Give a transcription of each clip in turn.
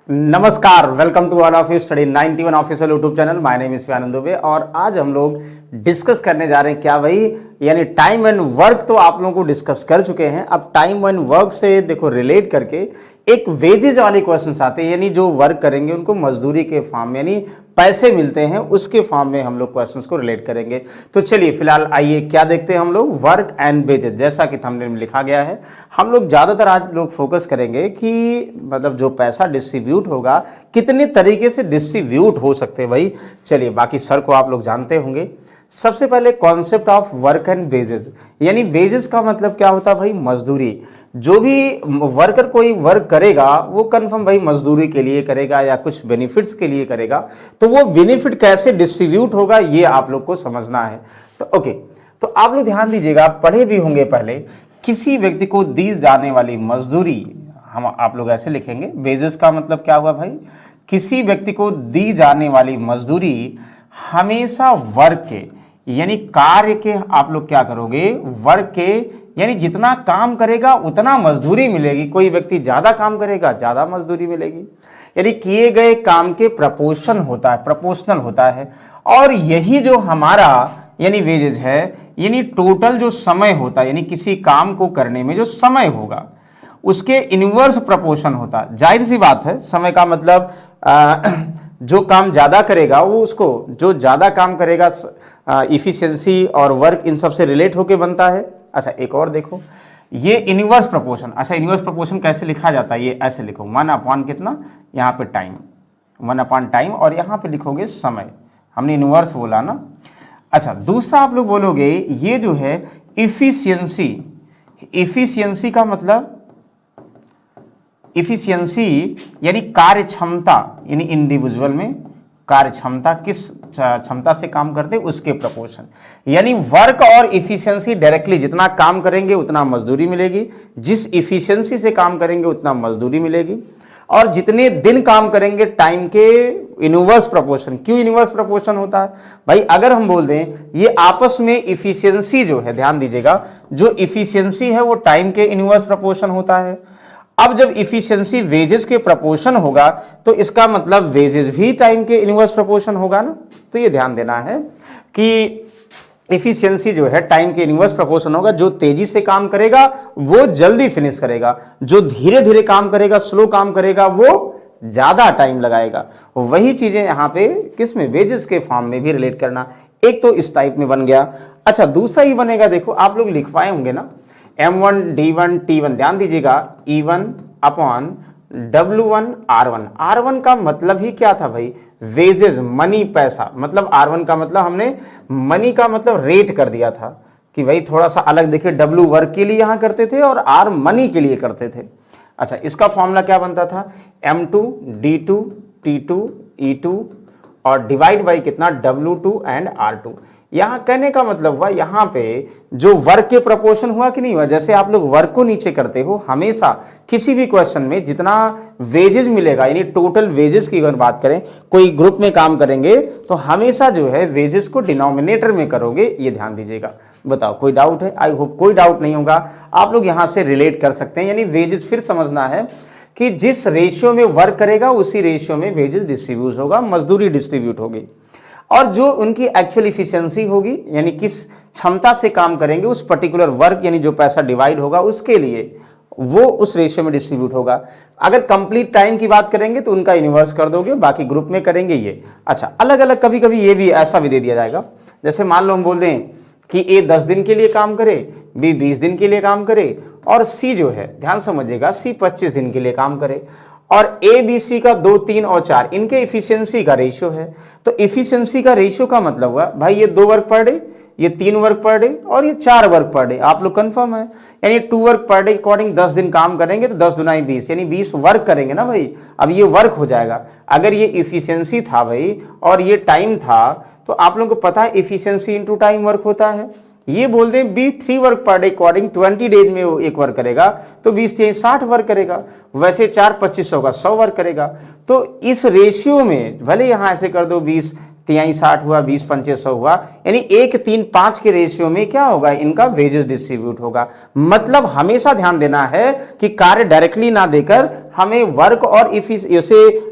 नमस्कार, welcome to all of you study 91 official YouTube channel. My name is Anand Dubey और आज हम लोग डिस्कस करने जा रहे हैं क्या भाई, यानी टाइम एंड वर्क तो आप लोगों को डिस्कस कर चुके हैं। अब टाइम एंड वर्क से देखो रिलेट करके एक वेजेज वाले क्वेश्चंस आते हैं, यानी जो वर्क करेंगे उनको मजदूरी के फॉर्म में यानी पैसे मिलते हैं उसके फॉर्म में हम लोग क्वेश्चंस को रिलेट करेंगे। तो चलिए फिलहाल आइए क्या देखते हैं हम लोग, वर्क एंड वेजेज। जैसा कि थंबनेल में लिखा गया है, हम लोग ज्यादातर आज लोग फोकस करेंगे कि मतलब जो पैसा डिस्ट्रीब्यूट होगा कितने तरीके से डिस्ट्रीब्यूट हो सकते हैं भाई। चलिए, बाकी सर को आप लोग जानते होंगे। सबसे पहले concept of work and wages, यानी वेजेस का मतलब क्या होता है भाई, मजदूरी। जो भी वर्कर कोई वर्क करेगा वो कंफर्म भाई मजदूरी के लिए करेगा या कुछ बेनिफिट्स के लिए करेगा, तो वो बेनिफिट कैसे डिस्ट्रीब्यूट होगा ये आप लोग को समझना है। तो ओके, तो आप लोग ध्यान दीजिएगा, पढ़े भी होंगे पहले, किसी व्यक्ति को दी जाने वाली मजदूरी हम आप लोग ऐसे लिखेंगे। वेजेस का मतलब क्या हुआ भाई, किसी व्यक्ति को दी जाने वाली मजदूरी हमेशा वर्क के यानी कार्य के, आप लोग क्या करोगे, वर्क के यानी जितना काम करेगा उतना मजदूरी मिलेगी। कोई व्यक्ति ज्यादा काम करेगा ज्यादा मजदूरी मिलेगी, यानी किए गए काम के प्रपोर्शन होता है, प्रोपोर्शनल होता है। और यही जो हमारा यानी वेजेज है, यानी टोटल जो समय होता है, यानी किसी काम को करने में जो समय होगा उसके इनवर्स प्रोपोर्शन होता है। जाहिर सी बात है, समय का मतलब जो काम ज्यादा करेगा वो उसको, जो ज्यादा काम करेगा इफिशियंसी और वर्क इन सब से रिलेट होके बनता है। अच्छा, एक और देखो, ये इनवर्स प्रोपोर्शन। अच्छा, इनवर्स प्रोपोर्शन कैसे लिखा जाता है, ये ऐसे लिखो, 1/, कितना यहाँ पे टाइम, 1/टाइम, और यहाँ पे लिखोगे समय। हमने इनवर्स बोला ना। अच्छा, दूसरा आप लोग बोलोगे ये जो है इफिशियंसी। इफिशियंसी का मतलब, इफिशियंसी यानी कार्य क्षमता, यानी इंडिविजुअल में कार्य क्षमता, किस क्षमता से काम करते हैं उसके प्रोपोर्शन। यानी वर्क और इफिशियंसी डायरेक्टली, जितना काम करेंगे उतना मजदूरी मिलेगी, जिस इफिशियंसी से काम करेंगे उतना मजदूरी मिलेगी, और जितने दिन काम करेंगे टाइम के इनवर्स प्रोपोर्शन। क्यों इनवर्स प्रोपोर्शन होता है भाई, अगर हम बोल दें ये आपस में इफिशियंसी जो है, ध्यान दीजिएगा, जो इफिशियंसी है वो टाइम के इनवर्स प्रोपोर्शन होता है। अब जब इफिशियंसी वेजेस के प्रोपोर्शन होगा तो इसका मतलब वेजेस भी टाइम के इनवर्स प्रोपोर्शन होगा ना। तो ये ध्यान देना है कि इफिशियंसी जो है टाइम के इनवर्स प्रोपोर्शन होगा। जो तेजी से काम करेगा वो जल्दी फिनिश करेगा, जो धीरे धीरे काम करेगा, स्लो काम करेगा, वो ज्यादा टाइम लगाएगा। वही चीजें यहाँ पे किसमें, वेजेस के फॉर्म में भी रिलेट करना। एक तो इस टाइप में बन गया। अच्छा, दूसरा ही बनेगा, देखो आप लोग लिखवाए होंगे ना, M1 D1 T1, ध्यान दीजिएगा, E1/W1 R1। R1 का मतलब ही क्या था भाई, वेजेस, मनी, पैसा। मतलब R1 का मतलब हमने मनी का मतलब रेट कर दिया था कि भाई थोड़ा सा अलग। देखिए, W वर्क के लिए यहां करते थे और R मनी के लिए करते थे। अच्छा, इसका फॉर्मूला क्या बनता था, M2 D2 T2 E2 और डिवाइड बाई कितना, W2 एंड R2। यहां कहने का मतलब हुआ, यहां पे जो वर्क के प्रोपोर्शन हुआ कि नहीं हुआ। जैसे आप लोग वर्क को नीचे करते हो, हमेशा किसी भी क्वेश्चन में जितना वेजेस मिलेगा, यानी टोटल वेजेस की अगर बात करें, कोई ग्रुप में काम करेंगे तो हमेशा जो है वेजेस को डिनोमिनेटर में करोगे, ये ध्यान दीजिएगा। बताओ कोई डाउट है? आई होप कोई डाउट नहीं होगा। आप लोग यहां से रिलेट कर सकते हैं, यानी वेजेस फिर समझना है कि जिस रेशियो में वर्क करेगा उसी रेशियो में वेजेस डिस्ट्रीब्यूट होगा, मजदूरी डिस्ट्रीब्यूट होगी। और जो उनकी एक्चुअल इफिशियंसी होगी, यानी किस क्षमता से काम करेंगे उस पर्टिकुलर वर्क, यानी जो पैसा डिवाइड होगा उसके लिए, वो उस रेशियो में डिस्ट्रीब्यूट होगा। अगर कंप्लीट टाइम की बात करेंगे तो उनका इन्वर्स कर दोगे, बाकी ग्रुप में करेंगे ये। अच्छा, अलग अलग कभी कभी ये भी ऐसा भी दे दिया जाएगा, जैसे मान लो हम बोल दें कि ए 10 दिन के लिए काम करे, बी 20 दिन के लिए काम करे, और सी जो है, ध्यान समझिएगा, सी 25 दिन के लिए काम करे। और ए बी सी का 2, 3 और 4 इनके इफिशियंसी का रेशियो है। तो इफिशियंसी का रेशियो का मतलब हुआ भाई ये 2 वर्क पर डे, ये 3 वर्क पर डे और ये 4 वर्क पर डे। आप लोग कंफर्म है, यानी 2 वर्क पर डे अकॉर्डिंग 10 दिन काम करेंगे तो 10 दुनाई 20, यानी 20 वर्क करेंगे ना भाई। अब ये वर्क हो जाएगा। अगर ये इफिशियंसी था भाई और ये टाइम था, तो आप लोगों को पता है इफिशियंसी इंटू टाइम वर्क होता है। ये बोल दें B 3 work per day according 20 days में वो एक वर्क करेगा, तो 20 3 60 वर्क करेगा। वैसे 4 25 होगा, 100 वर्क करेगा। तो इस रेशियो में भले यहां ऐसे कर दो 20 तिहाई 60 हुआ, 20 पंचे 100 हुआ, यानी 1:3:5 के रेशियो में क्या होगा, इनका वेजेस डिस्ट्रीब्यूट होगा। मतलब हमेशा ध्यान देना है कि कार्य डायरेक्टली ना देकर हमें वर्क और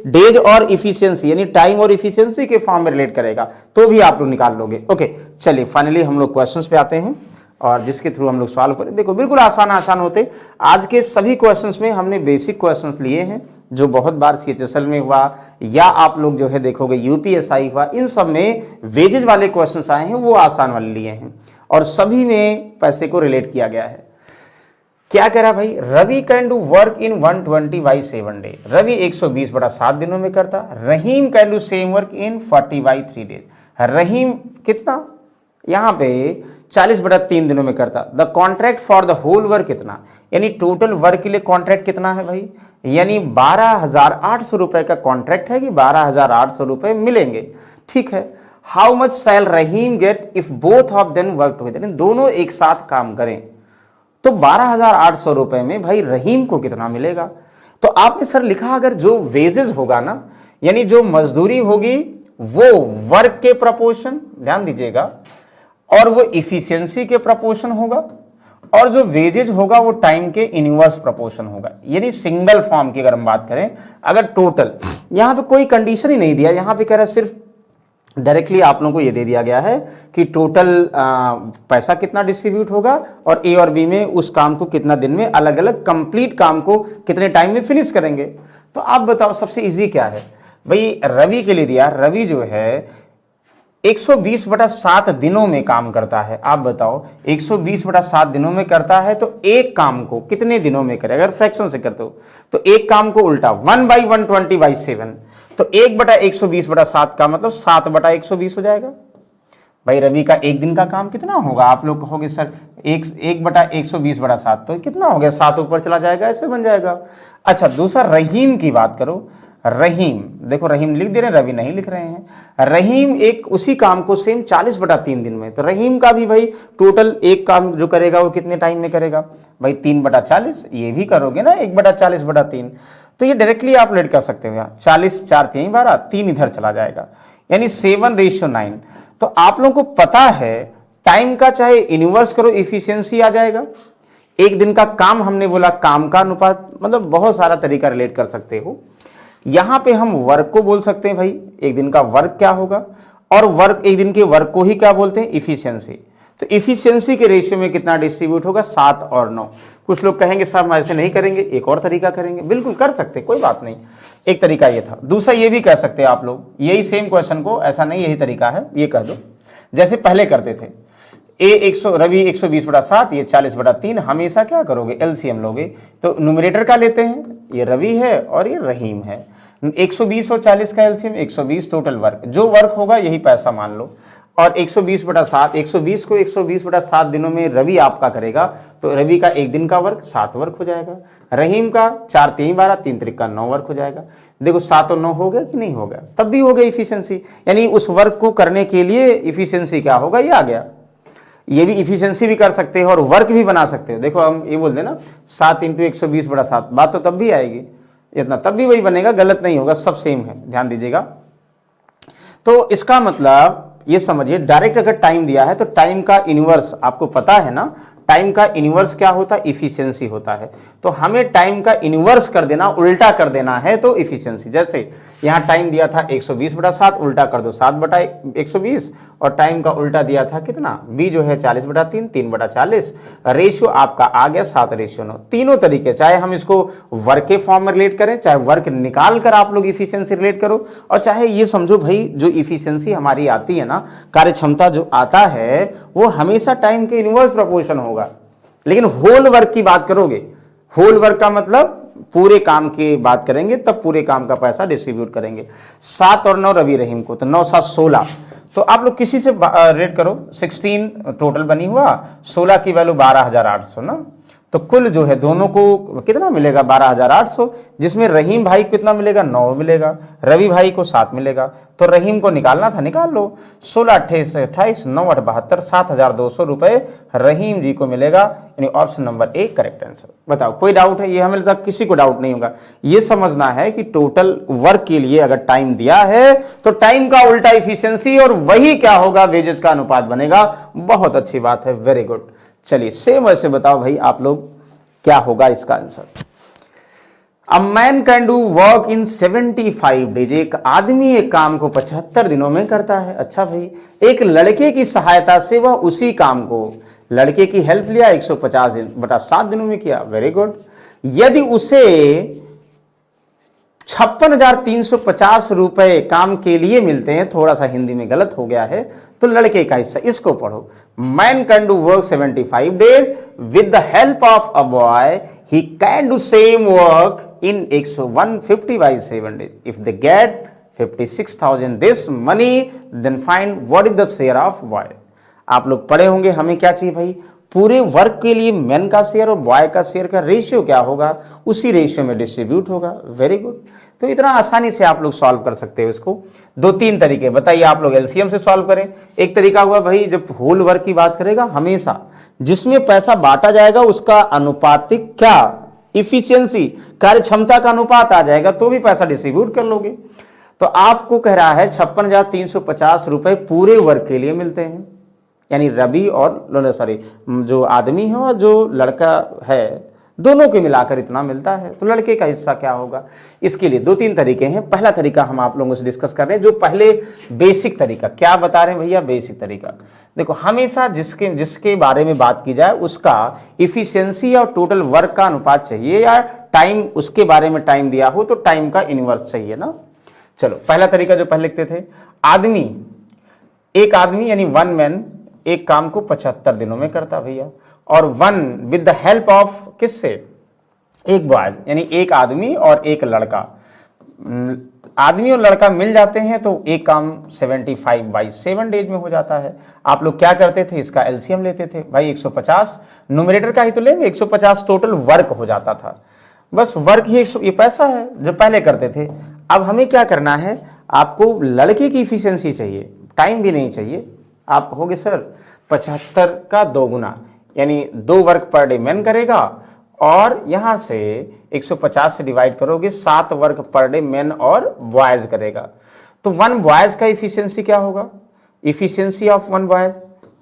डेज और इफिशियंसी यानी टाइम और इफिशियंसी के फॉर्म में रिलेट करेगा, तो भी आप लोग निकाल लोगे। ओके, चलिए फाइनली हम लोग क्वेश्चंस पे आते हैं और जिसके थ्रू हम लोग सॉल्व करें। देखो बिल्कुल आसान होते। आज के सभी क्वेश्चंस में हमने बेसिक क्वेश्चंस लिए हैं, जो बहुत बार सीएचएसएल में हुआ या आप लोग जो है देखोगे यूपीएसआई हुआ, इन सब में वेजेज वाले क्वेश्चंस आए हैं, वो आसान वाले लिए हैं और सभी में पैसे को रिलेट किया गया है। क्या कह रहा भाई, Ravi can do work in 120/7 day. Ravi 120/7 दिनों में करता। Rahim can do same work in 40/3 days. Rahim कितना, यहां पे 40/3 दिनों में करता। The contract for the whole work कितना, यानी टोटल वर्क के लिए कॉन्ट्रैक्ट कितना है भाई, यानी 12,800 रुपए का कॉन्ट्रैक्ट है कि 12,800 रुपए मिलेंगे। ठीक है, how much shall Rahim get if both of them work together, दोनों एक साथ काम करें तो 12,800 रुपए में भाई रहीम को कितना मिलेगा। तो आपने सर लिखा अगर जो वेजेस होगा ना, यानी जो मजदूरी होगी वो वर्क के प्रपोर्शन, ध्यान दीजिएगा, और वो इफिशियंसी के प्रपोर्शन होगा, और जो वेजेज होगा वो टाइम के इनवर्स प्रपोर्शन होगा। यानी सिंगल फॉर्म की अगर हम बात करें, अगर टोटल, यहां पे कोई कंडीशन ही नहीं दिया, यहां पे कह रहा है सिर्फ डायरेक्टली आप लोगों को ये दे दिया गया है कि टोटल पैसा कितना डिस्ट्रीब्यूट होगा और ए और बी में उस काम को कितना दिन में अलग अलग कंप्लीट काम को कितने टाइम में फिनिश करेंगे। तो आप बताओ सबसे इजी क्या है भाई, रवि के लिए दिया, रवि जो है 120/7 दिनों में काम करता है। आप बताओ 120/7 दिनों में करता है तो एक काम को कितने दिनों में करे, अगर फ्रैक्शन से करते हो तो एक काम को उल्टा 1/120/7, तो 1/120/7 का मतलब 7/120 हो जाएगा। भाई रवि का एक दिन का काम कितना होगा, आप लोग कहोगे सर 1/120/7 तो कितना हो गया, 7 ऊपर चला जाएगा, ऐसे बन जाएगा। अच्छा, दूसरा रहीम की बात करो। रहीम, देखो रहीम लिख दे रहे हैं, रवि नहीं लिख रहे हैं। रहीम एक उसी काम को सेम 40/3 दिन में, तो रहीम का भी भाई टोटल एक काम जो करेगा वो कितने टाइम में करेगा भाई 3/40, ये भी करोगे ना 1/40/3, तो ये डायरेक्टली आप लेट कर सकते हो। यहाँ 40 4 3 12 3 इधर चला जाएगा, यानी 7:9। तो आप लोगों को पता है टाइम का चाहे इनवर्स करो इफिशियंसी आ जाएगा। एक दिन का काम हमने बोला, काम का अनुपात, मतलब बहुत सारा तरीका रिलेट कर सकते हो। यहां पे हम वर्क को बोल सकते हैं भाई एक दिन का वर्क क्या होगा, और वर्क एक दिन के वर्क को ही क्या बोलते हैं, इफिशियंसी। तो इफिशियंसी के रेशियो में कितना डिस्ट्रीब्यूट होगा, 7 और 9। कुछ लोग कहेंगे साहब हम ऐसे नहीं करेंगे, एक और तरीका करेंगे, बिल्कुल कर सकते, कोई बात नहीं। एक तरीका ये था, दूसरा ये भी कह सकते हैं आप लोग, यही सेम क्वेश्चन को, ऐसा नहीं यही तरीका है, ये कह दो जैसे पहले करते थे। रवि 120/7, ये 40/3, हमेशा क्या करोगे, एलसीएम लोगे, तो न्यूमरेटर का लेते हैं, ये रवि है और ये रहीम है। 120 और 40 का एलसीएम 120, टोटल वर्क, जो वर्क होगा यही पैसा मान लो। और 120/7, 120 को 120/7 दिनों में रवि आपका करेगा, तो रवि का एक दिन का वर्क 7 वर्क हो जाएगा। रहीम का 4 3 12 3 त्रिक 9 वर्क हो जाएगा। देखो 7 और 9 हो गया कि नहीं हो गया, तब भी हो गया इफिशियंसी, यानी उस वर्क को करने के लिए इफिशियंसी क्या होगा, ये आ गया। ये भी इफिशियंसी भी कर सकते हो और वर्क भी बना सकते हो। देखो हम ये बोल देना 7 × 120/7, बात तो तब भी आएगी, इतना तब भी वही बनेगा, गलत नहीं होगा, सब सेम है, ध्यान दीजिएगा। तो इसका मतलब ये समझिए, डायरेक्ट अगर टाइम दिया है तो टाइम का इनवर्स आपको पता है ना, टाइम का इनवर्स क्या होता है, इफिशियंसी होता है। तो हमें टाइम का इनवर्स कर देना, उल्टा कर देना है तो इफिशियंसी। जैसे यहां टाइम दिया था 120/7, उल्टा कर दो 7/120, और टाइम का उल्टा दिया था कितना, बी जो है 40/3, 3/40, रेशियो आपका आ गया 7:9। तीनों तरीके, चाहे हम इसको वर्क के फॉर्म में रिलेट करें, चाहे वर्क निकाल कर आप लोग इफिशियंसी रिलेट करो, और चाहे ये समझो भाई जो इफिशियंसी हमारी आती है ना, कार्य क्षमता जो आता है वो हमेशा टाइम के इनवर्स प्रोपोर्शन होगा। लेकिन होल वर्क की बात करोगे, होल वर्क का मतलब पूरे काम की बात करेंगे, तब पूरे काम का पैसा डिस्ट्रीब्यूट करेंगे। 7 और 9 रवि रहीम को, तो 9 7 16, तो आप लोग किसी से रेट करो, 16 टोटल बनी हुआ, 16 की वैल्यू 12,800 ना, तो कुल जो है दोनों को कितना मिलेगा 12,800, जिसमें रहीम भाई को कितना मिलेगा 9 मिलेगा, रवि भाई को 7 मिलेगा। तो रहीम को निकालना था, निकाल लो। 16 28 28 9 8 72 7,200 रुपए रहीम जी को मिलेगा, यानी option number A correct answer. बताओ कोई डाउट है? ये हमें लगता है किसी को डाउट नहीं होगा। ये समझना है कि टोटल वर्क के लिए अगर टाइम दिया है तो टाइम का उल्टा इफिशियंसी, और वही क्या होगा वेजेस का अनुपात बनेगा। बहुत अच्छी बात है, वेरी गुड। चलिए सेम वैसे बताओ भाई आप लोग क्या होगा इसका answer. A man can do work in 75 days, एक आदमी एक काम को 75 दिनों में करता है। अच्छा भाई, एक लड़के की सहायता से वह उसी काम को, लड़के की हेल्प लिया 150 दिन बटा 7 दिनों में किया, वेरी गुड। यदि उसे 56,350 रुपए काम के लिए मिलते हैं, थोड़ा सा हिंदी में गलत हो गया है तो लड़के का हिस्सा, इसको पढ़ो। Man can do work 75 days with the help of a boy, he can do same work in 150 by 7 days. If they get 56,000 this money, then find what is the share of boy. आप लोग पढ़े होंगे, हमें क्या चाहिए भाई, पूरे work के लिए मैन का शेयर और बॉय का शेयर का रेशियो क्या होगा, उसी रेशियो में डिस्ट्रीब्यूट होगा, वेरी गुड। तो इतना आसानी से आप लोग सॉल्व कर सकते हो इसको। 2-3 तरीके बताइए आप लोग एलसीएम से सॉल्व करें। एक तरीका हुआ भाई, जब होल वर्क की बात करेगा हमेशा जिसमें पैसा बांटा जाएगा उसका अनुपातिक क्या, इफिशियंसी, कार्य क्षमता का अनुपात आ जाएगा तो भी पैसा डिस्ट्रीब्यूट कर लोगे। तो आपको कह रहा है 56,350 रुपए पूरे वर्क के लिए मिलते हैं, यानी रवि और सॉरी जो आदमी है और जो लड़का है दोनों के मिलाकर इतना मिलता है। तो लड़के का हिस्सा क्या होगा, इसके लिए 2-3 तरीके हैं। पहला तरीका हम आप लोगों से डिस्कस कर रहे हैं, जो पहले बेसिक तरीका। क्या बता रहे हैं भैया, बेसिक तरीका। देखो हमेशा जिसके बारे में बात की जाए उसका इफिशियंसी और टोटल वर्क का अनुपात चाहिए, या टाइम उसके बारे में टाइम दिया हो तो टाइम का इनवर्स चाहिए ना। चलो पहला तरीका जो पहले लिखते थे, एक आदमी यानी 1 मैन एक काम को 75 दिनों में करता भैया, और 1 विद द हेल्प ऑफ किससे, एक बॉय, यानी एक आदमी और एक लड़का, आदमी और लड़का मिल जाते हैं तो एक काम 75 बाई 7 डेज में हो जाता है। आप लोग क्या करते थे, इसका एलसीएम लेते थे भाई, 150 न्यूमरेटर का ही तो लेंगे, 150 टोटल वर्क हो जाता था। बस वर्क ही ये पैसा है जो पहले करते थे। अब हमें क्या करना है, आपको लड़के की इफिशियंसी चाहिए, टाइम भी नहीं चाहिए। आप कहोगे सर 75 का 2 गुना, यानी 2 वर्क पर डे मैन करेगा, और यहां से 150 से डिवाइड करोगे 7 वर्क पर डे मैन और बॉयज करेगा। तो 1 बॉयज का इफिशियंसी क्या होगा, इफिशियंसी ऑफ 1 बॉयज,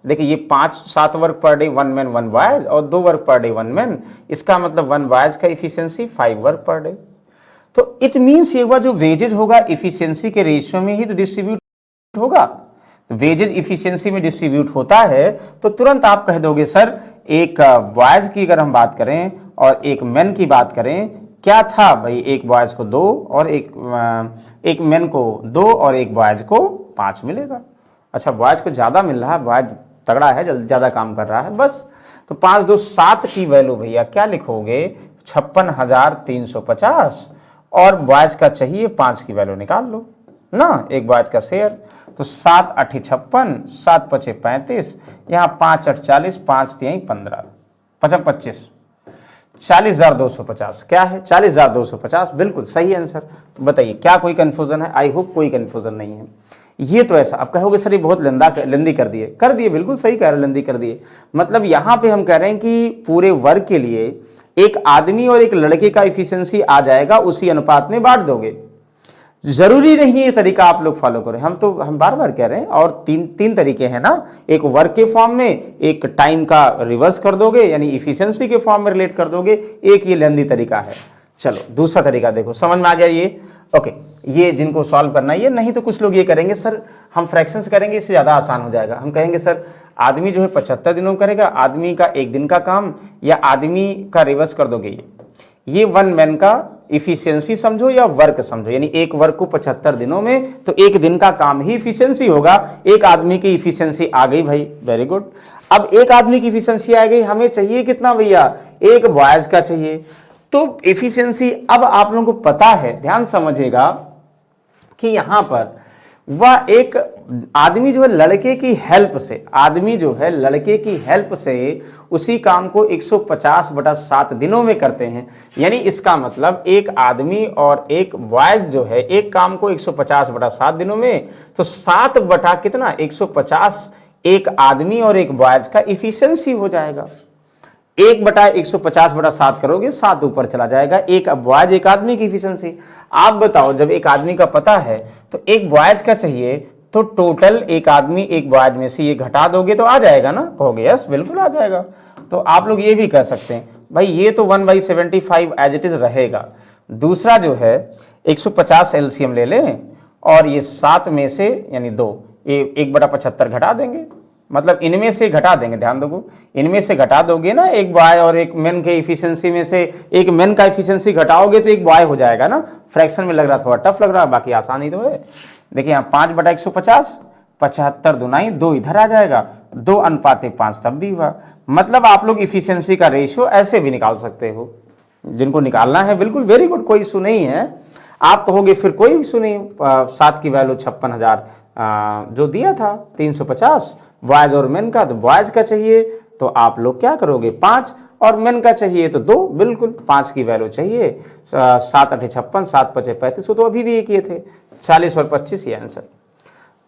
देखिए ये 7 work per day 1 man 1 boys और 2 वर्क पर डे 1 मैन, इसका मतलब 1 बॉयज का इफिशियंसी 5 वर्क पर डे। तो इट मीन्स ये हुआ जो वेजेज होगा इफिशियंसी के रेशियो में ही तो डिस्ट्रीब्यूट होगा। वेजेज इफिशियंसी में डिस्ट्रीब्यूट होता है तो तुरंत आप कह दोगे सर एक बॉयज की अगर हम बात करें और एक मैन की बात करें, क्या था भाई, एक बॉयज को 2 और एक मैन को 2 और एक बॉयज को 5 मिलेगा। अच्छा बॉयज को ज्यादा मिल रहा है, बॉयज तगड़ा है, ज्यादा काम कर रहा है, बस तो 5 2 7 की वैल्यू भैया क्या लिखोगे, 56,350, और बॉयज का चाहिए 5 की वैल्यू निकाल लो ना, एक बॉयज का शेयर। तो 7 8 56, 7 5 35, यहाँ 5 8 40, 5 3 15, 25, 40,250 क्या है, 40,250 बिल्कुल सही आंसर। बताइए क्या कोई कंफ्यूजन है, आई होप कोई कंफ्यूजन नहीं है। ये तो ऐसा, अब कहोगे सर ये बहुत लंदी कर दिए, बिल्कुल सही कह रहे हो, लंदी कर दिए। मतलब यहां पे हम कह रहे हैं कि पूरे वर्ग के लिए एक आदमी और एक लड़के का इफिशियंसी आ जाएगा, उसी अनुपात में बांट दोगे। जरूरी नहीं ये तरीका आप लोग फॉलो करें, हम बार बार कह रहे हैं। और तीन तरीके हैं ना, एक वर्क के फॉर्म में, एक टाइम का रिवर्स कर दोगे यानी इफिशियंसी के फॉर्म में रिलेट कर दोगे, एक ये लेंदी तरीका है। चलो दूसरा तरीका देखो, समझ में आ गया ये, ओके। ये जिनको सॉल्व करना है ये, नहीं तो कुछ लोग ये करेंगे सर हम फ्रैक्शंस करेंगे, इससे ज्यादा आसान हो जाएगा। हम कहेंगे सर आदमी जो है 75 दिनों में करेगा, आदमी का 1 दिन का काम, या आदमी का रिवर्स कर दोगे, ये 1 मैन का इफिशियंसी समझो या वर्क समझो, यानी एक वर्क को 75 दिनों में तो 1 दिन का काम ही इफिशियंसी होगा। एक आदमी की इफिशियंसी आ गई भाई, वेरी गुड। अब एक आदमी की इफिशियंसी आ गई, हमें चाहिए कितना भैया, एक बॉयज का चाहिए। तो इफिशियंसी अब आप लोगों को पता है, ध्यान समझिएगा कि यहां पर वह एक आदमी जो है लड़के की हेल्प से, आदमी जो है लड़के की हेल्प से उसी काम को 150/7 दिनों में करते हैं। यानी इसका मतलब एक आदमी और एक बॉयज जो है एक काम को 150/7 दिनों में, तो 7 बटा कितना 150 एक आदमी और एक बॉयज का इफिशियंसी हो जाएगा। 1/150/7 करोगे 7 ऊपर चला जाएगा, एक बॉयज एक आदमी की इफिशियंसी। आप बताओ जब एक आदमी का पता है तो एक बॉयज का चाहिए, तो टोटल एक आदमी एक बॉयज में से ये घटा दोगे तो आ जाएगा ना, कहोगे यस बिल्कुल आ जाएगा। तो आप लोग ये भी कह सकते हैं भाई ये तो 1/75 एज इट इज रहेगा। दूसरा जो है 150 एलसीएम ले लें और ये 7 में से यानी 2, ये 1/75 घटा देंगे, मतलब इनमें से घटा देंगे, ध्यान दो इनमें से घटा दोगे ना, एक बॉय और एक मेन के इफिशियंसी में से एक मेन का इफिशियंसी घटाओगे तो एक बॉय हो जाएगा ना। फ्रैक्शन में लग रहा थोड़ा टफ लग रहा है, बाकी आसानी तो है। देखिए यहाँ 5/150, 75 दुनाई 2 इधर आ जाएगा, 2:5 तब भी हुआ। मतलब आप लोग इफिशियंसी का रेशियो ऐसे भी निकाल सकते हो, जिनको निकालना है बिल्कुल वेरी गुड, कोई इशू नहीं है। आप कहोगे फिर कोई इशू नहीं, 7 की वैल्यू 56,000 जो दिया था 350 बॉयज और मेन का, तो बॉयज का चाहिए तो आप लोग क्या करोगे 5 और मेन का चाहिए तो 2, बिल्कुल 5 की वैल्यू चाहिए। 7 8 56, 7 5 35, तो अभी भी ये किए थे 40 और 25 ये आंसर।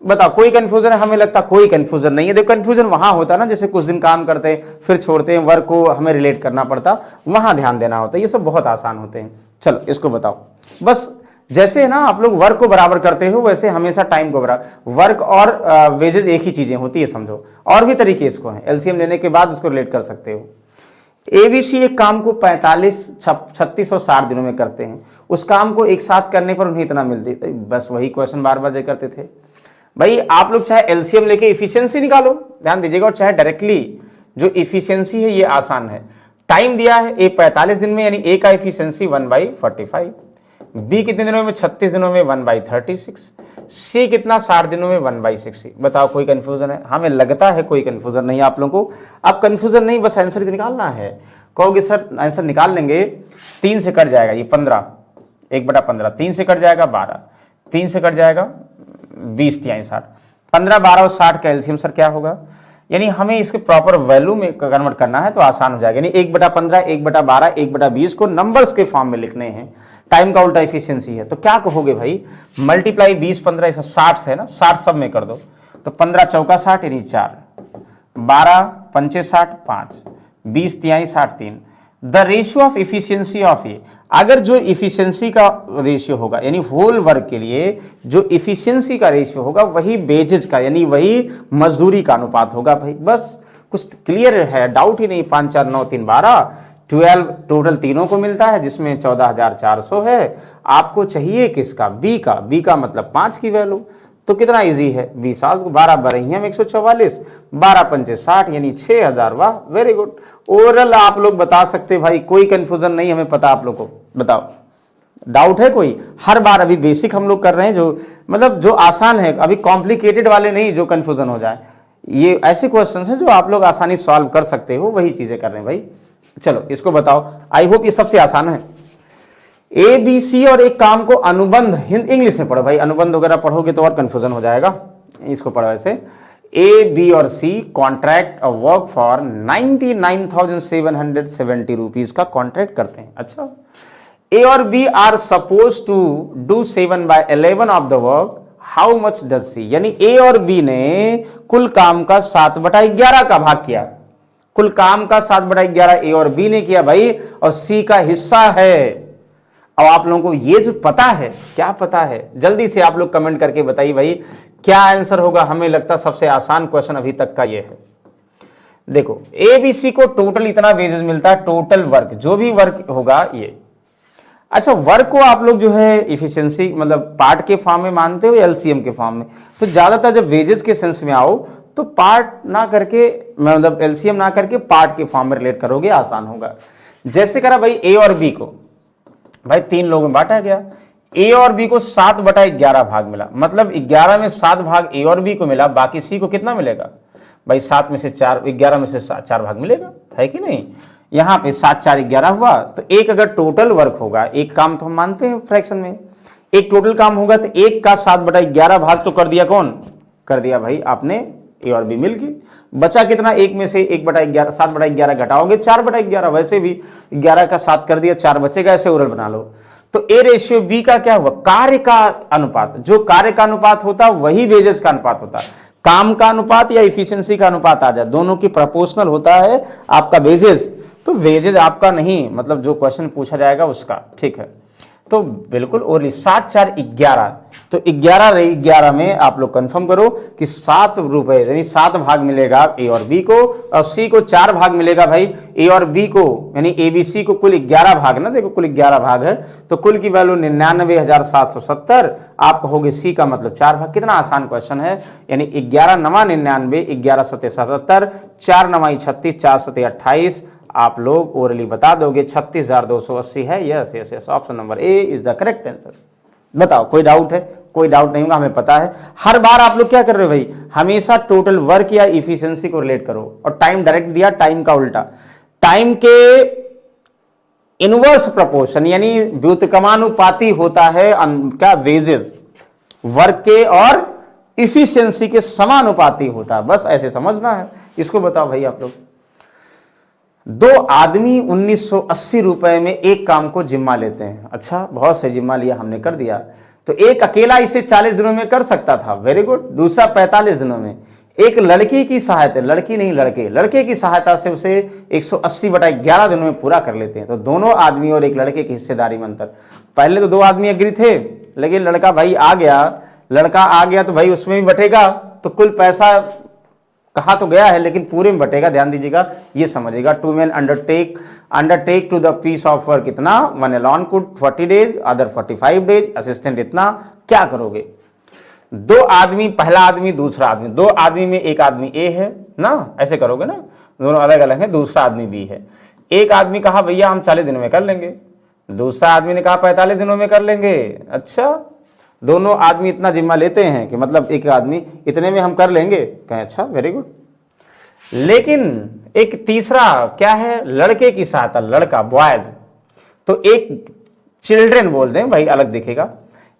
बताओ कोई कंफ्यूजन है? हमें लगता कोई कंफ्यूजन नहीं है। देखो कंफ्यूजन वहां होता ना, जैसे कुछ दिन काम करते हैं फिर छोड़ते हैं, वर्क को हमें रिलेट करना पड़ता, वहां ध्यान देना होता है। ये सब बहुत आसान होते हैं। चलो इसको बताओ, बस जैसे ना आप लोग वर्क को बराबर करते हो वैसे हमेशा टाइम को बराबर, वर्क और वेजेस एक ही चीजें होती है समझो। और भी तरीके इसको हैं, एलसीएम लेने के बाद उसको रिलेट कर सकते हो। एबीसी एक काम को 45, 36 और 60 दिनों में करते हैं, उस काम को एक साथ करने पर उन्हें इतना मिलती है। बस वही क्वेश्चन बार बार करते थे भाई। आप लोग चाहे एलसीएम लेके इफिशियंसी निकालो, ध्यान दीजिएगा, और चाहे डायरेक्टली जो इफिशियंसी है ये आसान है। टाइम दिया है ए 45 दिन में, यानी ए का इफिशियंसी 1/45, बी कितने दिनों में 36 दिनों में 1/36, सी कितना 60 दिनों में 1/60। बताओ कोई कंफ्यूजन है? हमें लगता है कोई कंफ्यूजन नहीं आप लोगों को। अब कंफ्यूजन नहीं, बस आंसर निकालना है। कहोगे सर आंसर निकाल लेंगे, 3 से कट जाएगा ये 15, 1/15, 3 से कट जाएगा 12, 3 से कट जाएगा 20 तिहाई 60, 15 12 और 60 का एलसीएम सर क्या होगा? यानी हमें इसके प्रॉपर वैल्यू में कन्वर्ट करना है तो आसान हो जाएगा। यानी 1/15, 1/12, 1/20 को नंबर्स के फॉर्म में लिखने हैं। टाइम का उल्टा इफिशियंसी है तो क्या कहोगे भाई, मल्टीप्लाई 20 15 इसका 60 से है ना, 60 सब में कर दो तो 15 चौका 60 यानी 4, 12 पंचे 60 5, 20 तिहाई 60 3। The ratio of efficiency of A, अगर जो इफिशियंसी का रेशियो होगा यानी होल वर्क के लिए जो इफिशियंसी का रेशियो होगा वही वेजेज का यानी वही मजदूरी का अनुपात होगा भाई। बस कुछ क्लियर है, डाउट ही नहीं। 5 4 9 3 12, 12 टोटल तीनों को मिलता है जिसमें 14,400 है। आपको चाहिए किसका? बी का। बी का मतलब 5 की वैल्यू, तो कितना इजी है 20 साल को 12 बरहिया 144, 12 पंचे 60 यानी 6,000। वाह वेरी गुड। ओरल आप लोग बता सकते भाई, कोई कंफ्यूजन नहीं, हमें पता आप लोग को। बताओ डाउट है कोई? हर बार अभी बेसिक हम लोग कर रहे हैं, जो मतलब जो आसान है, अभी कॉम्प्लिकेटेड वाले नहीं जो कंफ्यूजन हो जाए। ये ऐसे क्वेश्चंस हैं जो आप लोग आसानी सॉल्व कर सकते हो, वही चीजें कर रहे हैं भाई। चलो इसको बताओ, आई होप ये सबसे आसान है। ए बी सी और एक काम को अनुबंध, इंग्लिश में पढ़ो भाई, अनुबंध वगैरह पढ़ोगे तो और कंफ्यूजन हो जाएगा। इसको पढ़ो ऐसे, ए बी और C contract a work for 99,770 rupees का कॉन्ट्रैक्ट करते हैं। अच्छा, ए और B are suppose to do 7/11 of the work, how much does C? यानी ए और बी ने कुल काम का 7/11 का भाग किया, कुल काम का 7/11 ए और बी ने किया भाई, और सी का हिस्सा है। अब आप लोगों को ये जो पता है, क्या पता है, जल्दी से आप लोग कमेंट करके बताइए भाई क्या आंसर होगा। हमें लगता सबसे आसान क्वेश्चन अभी तक का ये है। देखो ए बी सी को टोटल इतना वेजेस मिलता है, टोटल वर्क जो भी वर्क होगा ये। अच्छा, वर्क को आप लोग जो है इफिशियंसी मतलब पार्ट के फॉर्म में मानते हो या एलसीएम के फॉर्म में? तो ज्यादातर जब वेजेस के सेंस में आओ तो पार्ट ना करके, मतलब एलसीएम ना करके पार्ट के फॉर्म में रिलेट करोगे, आसान होगा। जैसे करा भाई ए और बी को भाई 3 लोगों में बांटा गया, ए और बी को 7/11 भाग मिला, मतलब 11 में 7 भाग ए और बी को मिला, बाकी सी को कितना मिलेगा भाई? 7 में से 4, 11 में से 4 भाग मिलेगा, है कि नहीं? यहां पे 7 4 11 हुआ। तो एक अगर टोटल वर्क होगा, एक काम तो हम मानते हैं फ्रैक्शन में, एक टोटल काम होगा तो 1 का 7/11 भाग तो कर दिया कौन, कर दिया भाई आपने ए और बी मिलके। बचा कितना, 1 में से 1/11 7/11 घटाओगे 4/11, वैसे भी 11 का 7 कर दिया, 4 बचेगा, ऐसे ओरल बना लो। तो ए रेशियो बी का क्या हुआ, कार्य का अनुपात। जो कार्य का अनुपात होता वही वेजेस का अनुपात होता। काम का अनुपात या इफिशियंसी का अनुपात आ जाए, दोनों की प्रोपोर्शनल होता है आपका वेजेस, तो वेजेस आपका नहीं, मतलब जो क्वेश्चन पूछा जाएगा उसका, ठीक है। तो बिल्कुल ओरली 7 4 11, तो 11 में आप लोग कंफर्म करो कि 7 रुपए यानी 7 भाग मिलेगा ए और बी को, और सी को 4 भाग मिलेगा भाई ए और बी को, यानी ए बी सी को कुल 11 भाग ना, देखो कुल 11 भाग है, तो कुल की वैल्यू 99,770। आप कहोगे सी का मतलब 4 भाग। कितना आसान क्वेश्चन है, यानी 11 9 99, 11 7 77, 4 9 36, 4 7 28, आप लोग ओरली बता दोगे 36,280 है। Yes yes yes, option number A is the correct answer. बताओ कोई डाउट है, कोई डाउट नहीं होगा, हमें पता है। हर बार आप लोग क्या कर रहे हो भाई, हमेशा टोटल वर्क या इफिशियंसी को रिलेट करो, और टाइम डायरेक्ट दिया, टाइम का उल्टा, टाइम के इनवर्स प्रोपोर्शन यानी व्युत्क्रमानुपाती होता है क्या, वेजेस वर्क के और इफिशियंसी के समानुपाती होता है, बस ऐसे समझना है इसको। बताओ भाई आप लोग, 2 आदमी 1980 रुपए में एक काम को जिम्मा लेते हैं। अच्छा, बहुत से जिम्मा लिया, हमने कर दिया, तो एक अकेला इसे 40 दिनों में कर सकता था, वेरी गुड। दूसरा 45 दिनों में। एक लड़की की सहायता, लड़की नहीं लड़के की सहायता से उसे 180/11 दिनों में पूरा कर लेते हैं। तो दोनों आदमी और एक लड़के की हिस्सेदारी में अंतर। पहले तो 2 आदमी एग्री थे, लेकिन लड़का भाई आ गया तो भाई उसमें भी बटेगा, तो कुल पैसा कहा तो गया है लेकिन पूरे में बटेगा, ध्यान दीजिएगा, ये समझिएगा। 2 men undertake to the piece of work इतना, 1 alone could 40 days, other 45 days, assistant इतना। क्या करोगे, 2 आदमी, पहला आदमी दूसरा आदमी, 2 आदमी में एक आदमी ए है ना, ऐसे करोगे ना, दोनों अलग अलग है, दूसरा आदमी बी है। एक आदमी कहा भैया हम 40 दिनों में कर लेंगे, दूसरा आदमी ने कहा 45 दिनों में कर लेंगे। अच्छा, दोनों आदमी इतना जिम्मा लेते हैं कि मतलब एक आदमी इतने में हम कर लेंगे, कहें अच्छा वेरी गुड। लेकिन एक तीसरा क्या है, लड़के की सहायता, लड़का बॉयज, तो एक चिल्ड्रन बोल दें भाई, अलग दिखेगा।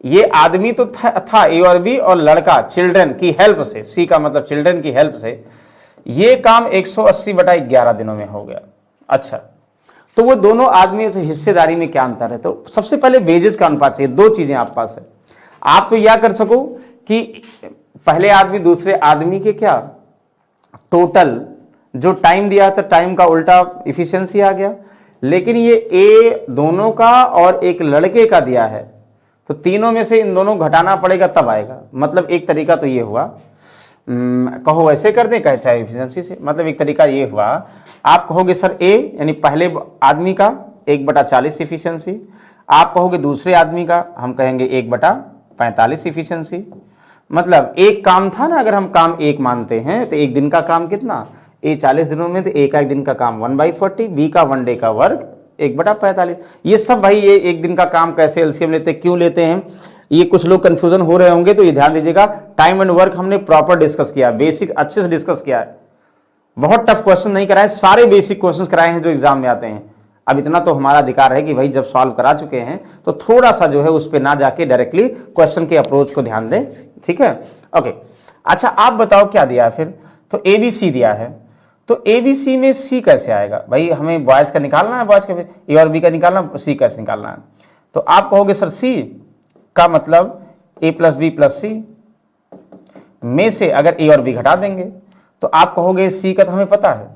ये आदमी तो था ए और बी, और लड़का चिल्ड्रन की हेल्प से, सी का मतलब चिल्ड्रन की हेल्प से ये काम 180/11 दिनों में हो गया। अच्छा, तो वो दोनों आदमी से हिस्सेदारी में क्या अंतर है, तो सबसे पहले वेजेस का अनुपात चाहिए। 2 चीजें आप पास है, आप तो यह कर सको कि पहले आदमी दूसरे आदमी के क्या टोटल जो टाइम दिया तो टाइम का उल्टा इफिशियंसी आ गया। लेकिन ये ए दोनों का और एक लड़के का दिया है, तो तीनों में से इन दोनों घटाना पड़ेगा तब आएगा। मतलब एक तरीका तो ये हुआ, कहो ऐसे कर दें, कहे चाहे इफिशियंसी से, मतलब एक तरीका ये हुआ, आप कहोगे सर ए यानी पहले आदमी का 1/40 इफिशियंसी, आप कहोगे दूसरे आदमी का, हम कहेंगे 1/45 इफिशियंसी। मतलब एक काम था ना, अगर हम काम एक मानते हैं तो एक दिन का काम कितना, ए 40 दिनों में, तो ए का एक दिन का काम 1/40, बी का 1 डे का वर्क 1/45। ये सब भाई, ये एक दिन का काम कैसे एलसीएम लेते, क्यों लेते हैं, ये कुछ लोग कंफ्यूजन हो रहे होंगे, तो ये ध्यान दीजिएगा। टाइम एंड वर्क हमने प्रॉपर डिस्कस किया, बेसिक अच्छे से डिस्कस किया है, बहुत टफ क्वेश्चन नहीं कराए, सारे बेसिक क्वेश्चन कराए हैं जो एग्जाम में आते हैं। अब इतना तो हमारा अधिकार है कि भाई जब सॉल्व करा चुके हैं तो थोड़ा सा जो है उस पर ना जाके डायरेक्टली क्वेश्चन के अप्रोच को ध्यान दें, ठीक है, ओके। अच्छा, आप बताओ क्या दिया है फिर, तो एबीसी दिया है, तो एबीसी में सी कैसे आएगा भाई, हमें बॉयज का निकालना है, बॉयज का ए और बी का निकालना, सी कैसे निकालना है। तो आप कहोगे सर सी का मतलब ए प्लस बी प्लस सी में से अगर ए और बी घटा देंगे, तो आप कहोगे सी का तो हमें पता है।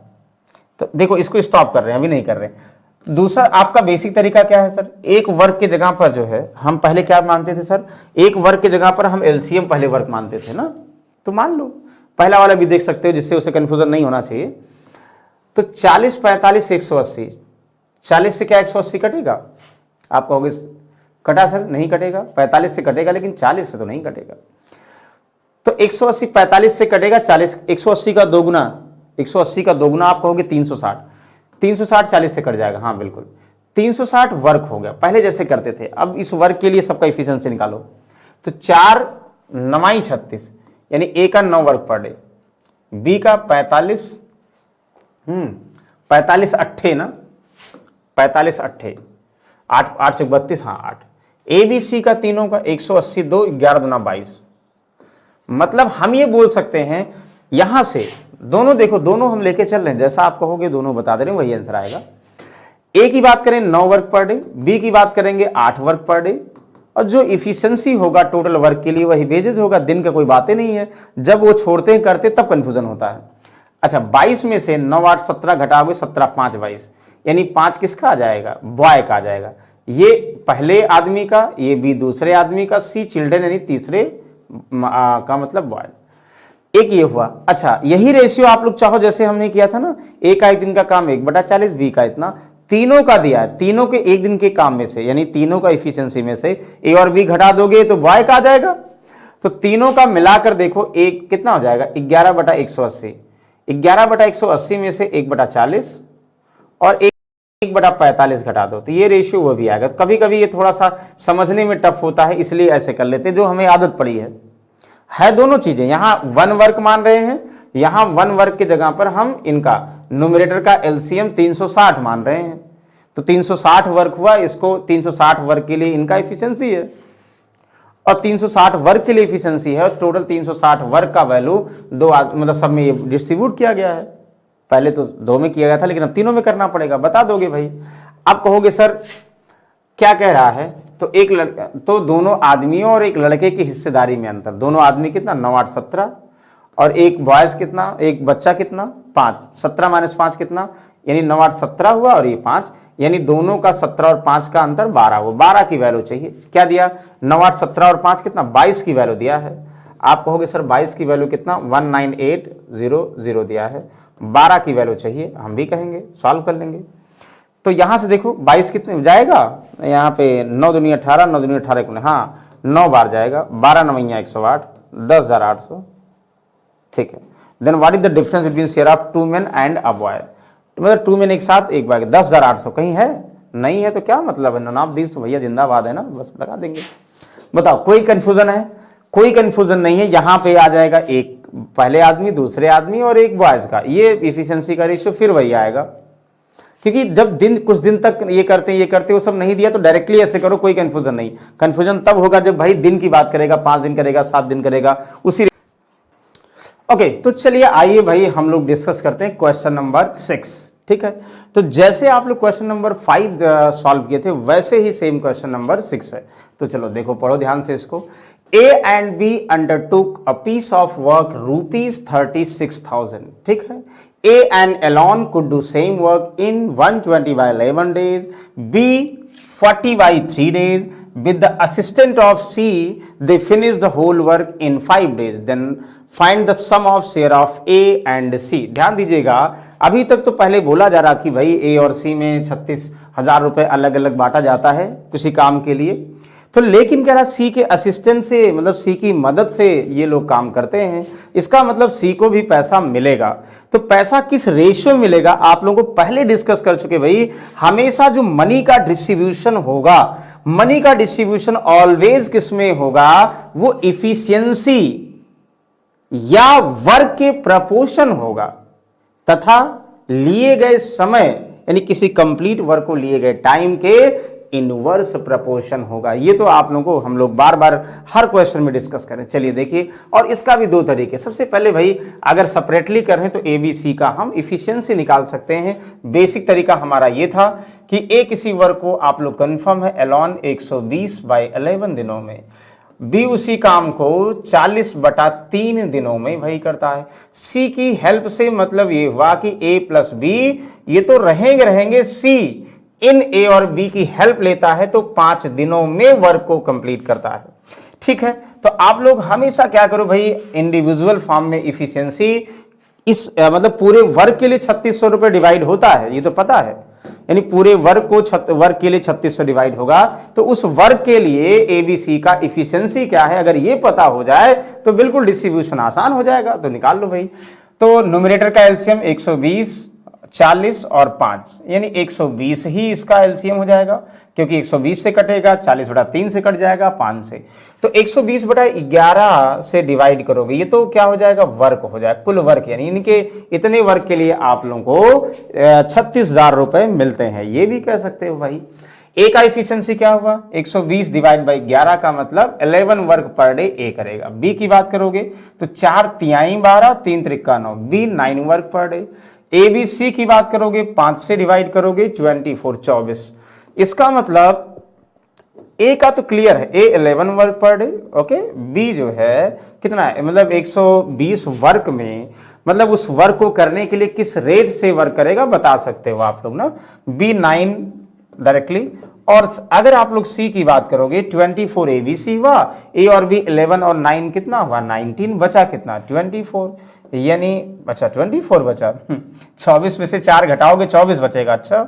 तो देखो इसको स्टॉप कर रहे हैं, अभी नहीं कर रहे हैं। दूसरा आपका बेसिक तरीका क्या है सर, एक वर्ग के जगह पर जो है हम पहले क्या मानते थे सर, एक वर्ग के जगह पर हम एलसीएम पहले वर्ग मानते थे ना, तो मान लो पहला वाला भी देख सकते हो जिससे उसे कंफ्यूजन नहीं होना चाहिए। तो 40 45 180, 40 से क्या 180 कटेगा, आप कहोगे कटा सर, नहीं कटेगा, 45 से कटेगा लेकिन 40 से तो नहीं कटेगा। तो 180 45 से कटेगा, 40 180 का दोगुना, 180 का दोगुना आप कहोगे 360, 360 40 से कट जाएगा, हाँ बिल्कुल 360 वर्क हो गया, पहले जैसे करते थे। अब इस वर्क के लिए सबका इफिशियंसी निकालो, तो 4 9 36 यानी ए का 9 वर्क पर डे, बी का 45 45 अट्ठे ना, 45 अट्ठे 8 8 32, हाँ 8, ABC का तीनों का 180, 2 11 दूना 22। मतलब हम ये बोल सकते हैं यहां से दोनों, देखो दोनों हम लेके चल रहे हैं, जैसा आप कहोगे दोनों बता दे रहे हैं, वही आंसर आएगा। ए की बात करें 9 वर्क पर डे, बी की बात करेंगे 8 वर्क पर डे, और जो इफिशियंसी होगा टोटल वर्क के लिए वही वेजेज होगा। दिन का कोई बात ही नहीं है, जब वो छोड़ते हैं करते तब कंफ्यूजन होता है। अच्छा 22 में से 9 8 17 घटाओगे 17 5 22, यानी 5 किसका आ जाएगा, बॉय का आ जाएगा। ये पहले आदमी का, ये बी दूसरे आदमी का, सी चिल्ड्रन यानी तीसरे का मतलब बॉयज। एक ये हुआ। अच्छा यही रेशियो आप लोग चाहो जैसे हमने किया था ना, ए का एक दिन का काम 1/40, बी का इतना, तीनों का दिया है, तीनों के एक दिन के काम में से यानी तीनों का इफिशियंसी में से ए और बी घटा दोगे तो बॉय का आ जाएगा। तो तीनों का मिलाकर देखो एक कितना हो जाएगा 11/180, 11/180 में से 1/40 और 1/45 घटा दो तो ये रेशियो वो भी आएगा। तो कभी कभी ये थोड़ा सा समझने में टफ होता है, इसलिए ऐसे कर लेते हैं, जो हमें आदत पड़ी है दोनों चीजें। यहां 1 वर्क मान रहे हैं, यहां 1 वर्क की जगह पर हम इनका न्यूमरेटर का एलसीएम 360 मान रहे हैं। तो 360 वर्क हुआ, इसको 360 वर्क के लिए इनका एफिशिएंसी है और 360 वर्क के लिए एफिशिएंसी है, और टोटल 360 वर्क का वैल्यू दो मतलब सब में ये डिस्ट्रीब्यूट किया गया है। पहले तो 2 में किया गया था, लेकिन अब तीनों में करना पड़ेगा। बता दोगे भाई। अब कहोगे सर क्या कह रहा है, तो एक लड़का, तो दोनों आदमियों और एक लड़के की हिस्सेदारी में अंतर, दोनों आदमी कितना 9 8 17 और एक बॉयज कितना, एक बच्चा कितना 5, 17 - 5 कितना, यानी 9 8 17 हुआ और ये 5, यानी दोनों का 17 और 5 का अंतर 12 हुआ। 12 की वैल्यू चाहिए। क्या दिया, 9 8 17 और 5 कितना 22 की वैल्यू दिया है। आप कहोगे सर 22 की वैल्यू कितना 19800 दिया है, 12 की वैल्यू चाहिए। हम भी कहेंगे सॉल्व कर लेंगे। तो यहां से देखो 22 कितने जाएगा, यहाँ पे 9 दूनी 18, 9 दूनी 18 हाँ 9 बार जाएगा, 12 9 108, 10,800। ठीक है। Then what is the difference between share of 2 men and a boy. मतलब 2 men एक साथ एक बार 10,800 कहीं है, नहीं है तो क्या मतलब है, नन ऑफ दिस तो भैया जिंदाबाद है ना, बस लगा देंगे। बताओ कोई कंफ्यूजन है, कोई कंफ्यूजन नहीं है। यहां पे आ जाएगा एक पहले आदमी, दूसरे आदमी और एक बॉयज का, ये इफिशियंसी का रेशियो फिर वही आएगा। क्योंकि जब दिन कुछ दिन तक ये करते वो सब नहीं दिया तो डायरेक्टली ऐसे करो, कोई कंफ्यूजन नहीं। कंफ्यूजन तब होगा जब भाई दिन की बात करेगा, 5 दिन करेगा, 7 दिन करेगा, उसी ओके। तो चलिए आइए भाई हम लोग डिस्कस करते हैं क्वेश्चन नंबर 6। ठीक है। तो जैसे आप लोग क्वेश्चन नंबर 5 सॉल्व किए थे वैसे ही सेम क्वेश्चन नंबर 6 है। तो चलो देखो, पढ़ो ध्यान से इसको। A and B undertook a piece of work ₹36,000. ठीक है। A and alone could do same work in 120/11 days. B 40/3 days. With the assistance of C, they finished the whole work in 5 days. Then find the sum of share of A and C. ध्यान दीजिएगा, अभी तक तो पहले बोला जा रहा कि भाई A और C में 36,000 रुपए अलग अलग बांटा जाता है किसी काम के लिए। तो लेकिन कह रहा सी के असिस्टेंट से, मतलब सी की मदद से ये लोग काम करते हैं, इसका मतलब सी को भी पैसा मिलेगा। तो पैसा किस रेशियो मिलेगा आप लोगों को पहले डिस्कस कर चुके भाई। हमेशा जो मनी का डिस्ट्रीब्यूशन होगा, मनी का डिस्ट्रीब्यूशन ऑलवेज किसमें होगा, वो इफिशियंसी या वर्क के प्रपोर्शन होगा तथा लिए गए समय यानी किसी कंप्लीट वर्क को लिए गए टाइम के इनवर्स प्रपोर्शन होगा। ये तो आप लोगों को हम लोग बार बार हर क्वेश्चन में डिस्कस करें। चलिए देखिए, और इसका भी 2 तरीके। सबसे पहले भाई अगर सेपरेटली करें तो ABC का हम इफिशियंसी निकाल सकते हैं। बेसिक तरीका हमारा ये था कि ए किसी वर्क को आप लोग कंफर्म है एलॉन 120/11 दिनों में, बी उसी काम को 40/3 दिनों में वही करता है। सी की हेल्प से मतलब ये हुआ कि A + B ये तो रहेंगे सी इन ए और बी की हेल्प लेता है तो 5 दिनों में वर्क को कंप्लीट करता है। ठीक है। तो आप लोग हमेशा क्या करो भाई, इंडिविजुअल फॉर्म में इफिशियंसी इस मतलब पूरे वर्क के लिए 3600 रुपए डिवाइड होता है, ये तो पता है। यानी पूरे वर्क को वर्क के लिए 3600 डिवाइड होगा, तो उस वर्क के लिए ABC का इफिशियंसी क्या है, अगर ये पता हो जाए तो बिल्कुल डिस्ट्रीब्यूशन आसान हो जाएगा। तो निकाल लो भाई। तो न्यूमरेटर का एलसीएम 120, 40 और 5 यानी 120 ही इसका एलसीएम हो जाएगा, क्योंकि 120 से कटेगा, 40/3 से कट जाएगा, 5 से। तो 120/11 से डिवाइड करोगे, ये तो क्या हो जाएगा, वर्क हो जाएगा, कुल वर्क। यानी इनके इतने वर्क के लिए आप लोगों को 36,000 रुपए मिलते हैं, ये भी कह सकते हो भाई। ए का इफिशियंसी क्या हुआ 120 डिवाइड बाई 11 का मतलब 11 वर्क पर डे ए करेगा। बी की बात करोगे तो 4 तिहाई 12 3 त्रिका 9 B 9 work per day. A B C की बात करोगे 5 से डिवाइड करोगे 24 24। इसका मतलब ए का तो क्लियर है, A 11 work per day. Okay, B जो है कितना है मतलब 120 वर्क में, मतलब उस वर्क को करने के लिए किस रेट से वर्क करेगा बता सकते हो आप लोग ना, बी 9 डायरेक्टली। और अगर आप लोग सी की बात करोगे 24 ए बी सी हुआ, ए और बी 11 और 9 कितना हुआ 19, बचा कितना 24, यानी बचा 24 बचा 24 में से 4 घटाओगे 24 बचेगा। अच्छा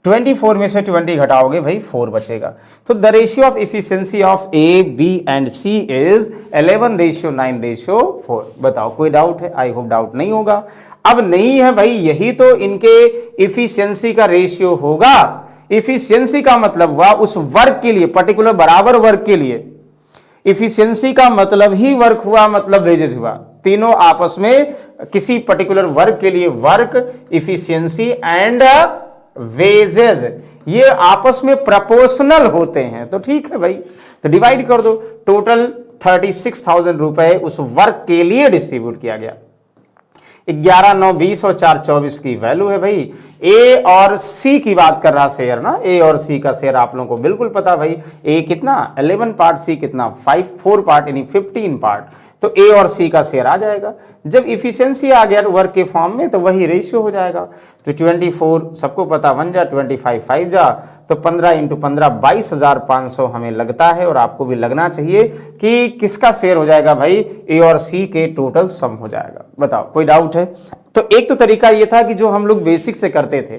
24 में से 20 घटाओगे भाई 4 बचेगा। तो the ratio of efficiency of A B and C is 11:9:4। बताओ कोई डाउट है? आई होप डाउट नहीं होगा। अब नहीं है भाई, यही तो इनके इफिशियंसी का रेशियो होगा। इफिशियंसी का मतलब हुआ उस वर्क के लिए, पर्टिकुलर बराबर वर्क के लिए। इफिशियंसी का मतलब ही वर्क हुआ, मतलब वेजेस हुआ। तीनों आपस में किसी पर्टिकुलर वर्क के लिए वर्क, इफिशियंसी एंड वेजेस, ये आपस में प्रपोर्शनल होते हैं। तो ठीक है भाई, तो डिवाइड कर दो। टोटल 36,000 रुपए उस वर्क के लिए डिस्ट्रीब्यूट किया गया। 11 9 20 और 4 24 की वैल्यू है भाई। ए और सी की बात कर रहा शेयर ना, ए और सी का शेयर आप लोगों को बिल्कुल पता भाई। ए कितना 11 पार्ट, सी कितना 4 पार्ट यानी 15 पार्ट। तो ए और सी का शेयर आ जाएगा। जब इफिशियंसी आ गया वर्क के फॉर्म में तो वही रेशियो हो जाएगा। तो 24 सबको पता 1 जा, 25 5 जा, तो 15 × 15 22,500 हमें लगता है, और आपको भी लगना चाहिए कि किसका शेयर हो जाएगा भाई, ए और सी के टोटल सम हो जाएगा। बताओ कोई डाउट है? तो एक तो तरीका ये था कि जो हम लोग बेसिक से करते थे,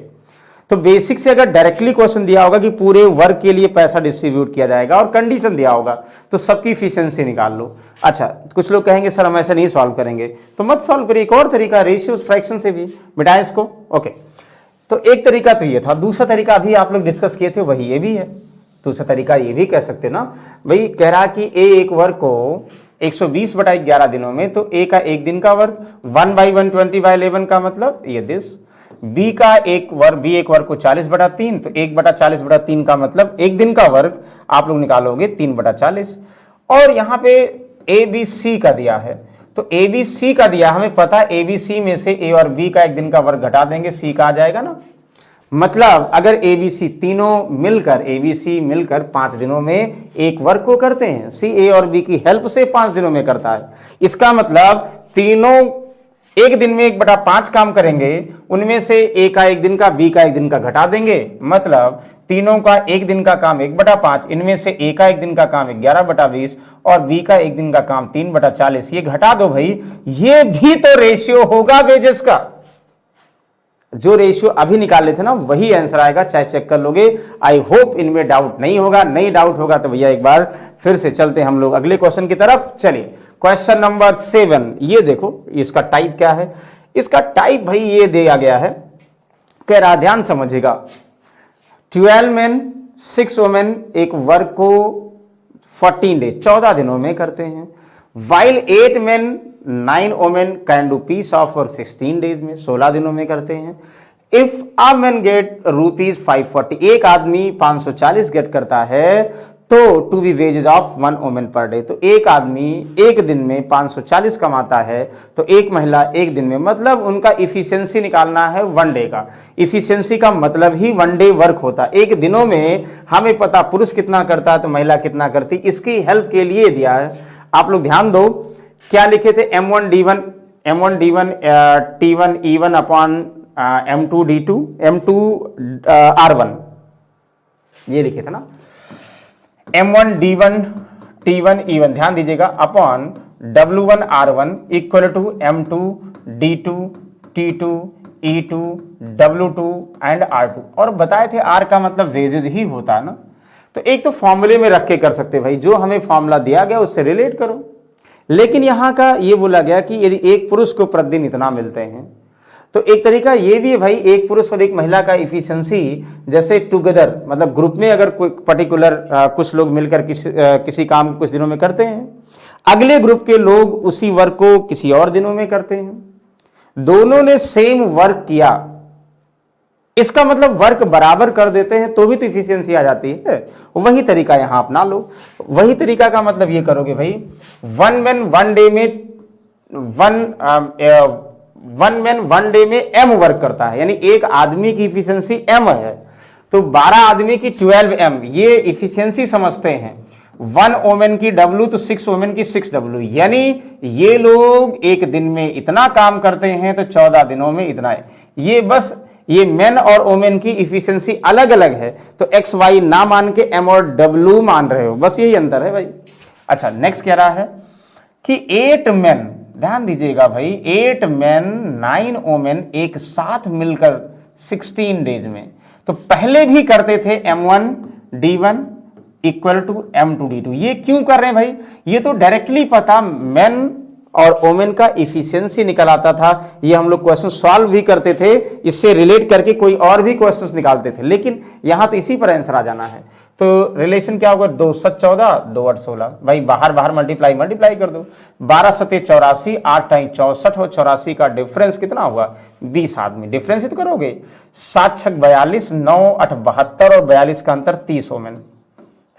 तो बेसिक से अगर डायरेक्टली क्वेश्चन दिया होगा कि पूरे वर्क के लिए पैसा डिस्ट्रीब्यूट किया जाएगा और कंडीशन दिया होगा तो सबकी इफिशियंसी निकाल लो। अच्छा, कुछ लोग कहेंगे सर हम ऐसे नहीं सॉल्व करेंगे, तो मत सॉल्व करिए, एक और तरीका रेशियोज फ्रैक्शन से भी मिटाएं इसको। ओके, तो एक तरीका तो ये था। दूसरा तरीका अभी आप लोग डिस्कस किए थे, वही ये भी है। दूसरा तरीका ये भी कह सकते ना भाई, कह रहा कि ए एक वर्क को 120/11 दिनों में, तो ए का एक दिन का वर्क 1/120/11 का मतलब ये दिस। बी का एक वर्क, बी एक वर्क को 40/3, तो 1/40/3 का मतलब एक दिन का वर्क आप लोग निकालोगे 3/40। और यहाँ पे ए बी सी का दिया है, तो ए बी सी का दिया, हमें पता ए बी सी में से ए और बी का एक दिन का वर्क घटा देंगे, सी का आ जाएगा ना। मतलब अगर ए बी सी तीनों मिलकर, ए बी सी मिलकर 5 दिनों में एक वर्क को करते हैं, सी ए और बी की हेल्प से 5 दिनों में करता है, इसका मतलब तीनों एक दिन में 1/5 काम करेंगे, उनमें से ए का एक दिन का, बी का एक दिन का घटा देंगे, मतलब तीनों का एक दिन का काम 1/5, इनमें से ए का एक दिन का काम 11/20 और बी का एक दिन का काम 3/40। ये घटा दो भाई, ये भी तो रेशियो होगा वेजेस का। जो रेशियो अभी निकाल लेते ना वही आंसर आएगा, चाहे चेक कर लोगे। आई होप इनमें डाउट नहीं होगा। नहीं डाउट होगा तो भैया एक बार फिर से चलते हम लोग अगले क्वेश्चन की तरफ। चलिए क्वेश्चन नंबर 7, ये देखो इसका टाइप क्या है। इसका टाइप भाई ये दिया गया है, कह रहा ध्यान समझिएगा, 12 men 6 women एक वर्क को 14 डे 14 दिनों में करते हैं, while 8 men 9 women can do piece of work 16 days में 16 दिनों में करते हैं। इफ अ मैन गेट ₹540, एक आदमी 540 गेट करता है, तो to be wages of 1 woman per day, तो एक आदमी एक दिन में 540 कमाता है, तो एक महिला एक दिन में, मतलब उनका इफिशियंसी निकालना है 1 डे का। इफिशियंसी का मतलब ही 1 डे वर्क होता है। एक दिनों में हमें पता पुरुष कितना करता है तो महिला कितना करती, इसकी हेल्प के लिए दिया है। आप लोग ध्यान दो, क्या लिखे थे, M1 D1 T1 E1 upon M2 D2 M2 R1, ये लिखे थे ना, M1 D1 T1 E1, ध्यान दीजिएगा, upon W1 R1 equal to M2 D2 T2 E2 W2 and R2। और बताए थे R का मतलब वेजेज ही होता है ना, तो एक तो फॉर्मूले में रख के कर सकते भाई, जो हमें फॉर्मूला दिया गया उससे रिलेट करो। लेकिन यहां का ये बोला गया कि यदि एक पुरुष को प्रतिदिन इतना मिलते हैं, तो एक तरीका ये भी है भाई, एक पुरुष और एक महिला का इफिशियंसी जैसे टुगेदर, मतलब ग्रुप में अगर कोई पर्टिकुलर कुछ लोग मिलकर किसी काम को कुछ दिनों में करते हैं, अगले ग्रुप के लोग उसी वर्क को किसी और दिनों में करते हैं, दोनों ने सेम वर्क किया, इसका मतलब वर्क बराबर कर देते हैं तो भी तो इफिशियंसी आ जाती है। वही तरीका यहां अपना लो। वही तरीका का मतलब ये करोगे भाई, वन मैन वन डे में एम वर्क करता है, यानी एक आदमी की इफिशियंसी एम है, तो 12 आदमी की 12 एम, ये इफिशियंसी समझते हैं। 1 ओमेन की डब्ल्यू तो 6 ओमेन की 6 डब्ल्यू, यानी ये लोग एक दिन में इतना काम करते हैं तो 14 दिनों में इतना है। ये बस ये मेन और ओमेन की इफिशियंसी अलग अलग है, तो एक्स वाई ना मान के एम और डब्ल्यू मान रहे हो, बस यही अंतर है भाई। अच्छा, नेक्स्ट कह रहा है कि 8 मैन, ध्यान दीजिएगा भाई, 8 मैन 9 ओमेन एक साथ मिलकर 16 डेज में, तो पहले भी करते थे M1 D1 equal to M2 D2। ये क्यों कर रहे हैं भाई? ये तो डायरेक्टली पता मेन और ओमेन का इफिशियंसी निकल आता था। ये हम लोग क्वेश्चन सॉल्व भी करते थे, इससे रिलेट करके कोई और भी क्वेश्चंस निकालते थे, लेकिन यहां तो इसी पर आंसर आ जाना है। तो रिलेशन क्या होगा? 2 7 14, 2 8 16, भाई बाहर बाहर मल्टीप्लाई कर दो। 12 7 84, 8 टाइम 64 और 84 का डिफरेंस कितना हुआ? 20 आदमी, डिफरेंस ही तो करोगे। 7 6 42, 9 8 72 और 42 का अंतर 30 ओमेन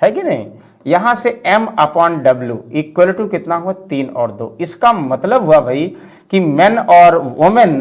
है कि नहीं? यहां से M upon W equal to कितना हुआ? 3 और 2। इसका मतलब हुआ भाई कि मेन और वोमेन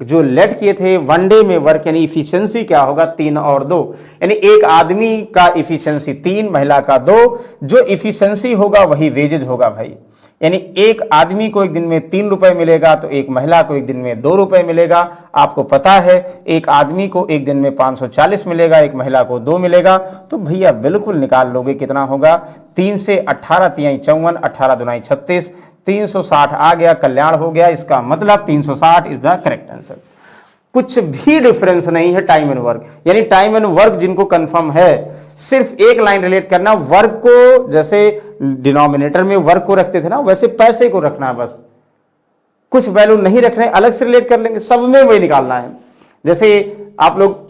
जो लेट किए थे वन डे में वर्क, यानी इफिशियंसी क्या होगा? 3 और 2, यानी एक आदमी का इफिशियंसी 3, महिला का 2, जो इफिशियंसी होगा वही वेजेज होगा भाई। यानी एक आदमी को एक दिन में 3 रुपए मिलेगा तो एक महिला को एक दिन में 2 रुपए मिलेगा। आपको पता है एक आदमी को एक दिन में 540 मिलेगा, एक महिला को 2 मिलेगा, तो भैया बिल्कुल निकाल लोगे कितना होगा? 3 से 18 तिहाई 54, 18 दुनाई 36, 360 आ गया, कल्याण हो गया। इसका मतलब 360 इज द करेक्ट आंसर। कुछ भी डिफरेंस नहीं है टाइम एंड वर्क, यानी टाइम एंड वर्क जिनको कंफर्म है, सिर्फ एक लाइन रिलेट करना, वर्क को जैसे डिनोमिनेटर में वर्क को रखते थे ना, वैसे पैसे को रखना है बस। कुछ वैल्यू नहीं रखने, अलग से रिलेट कर लेंगे, सब में वही निकालना है। जैसे आप लोग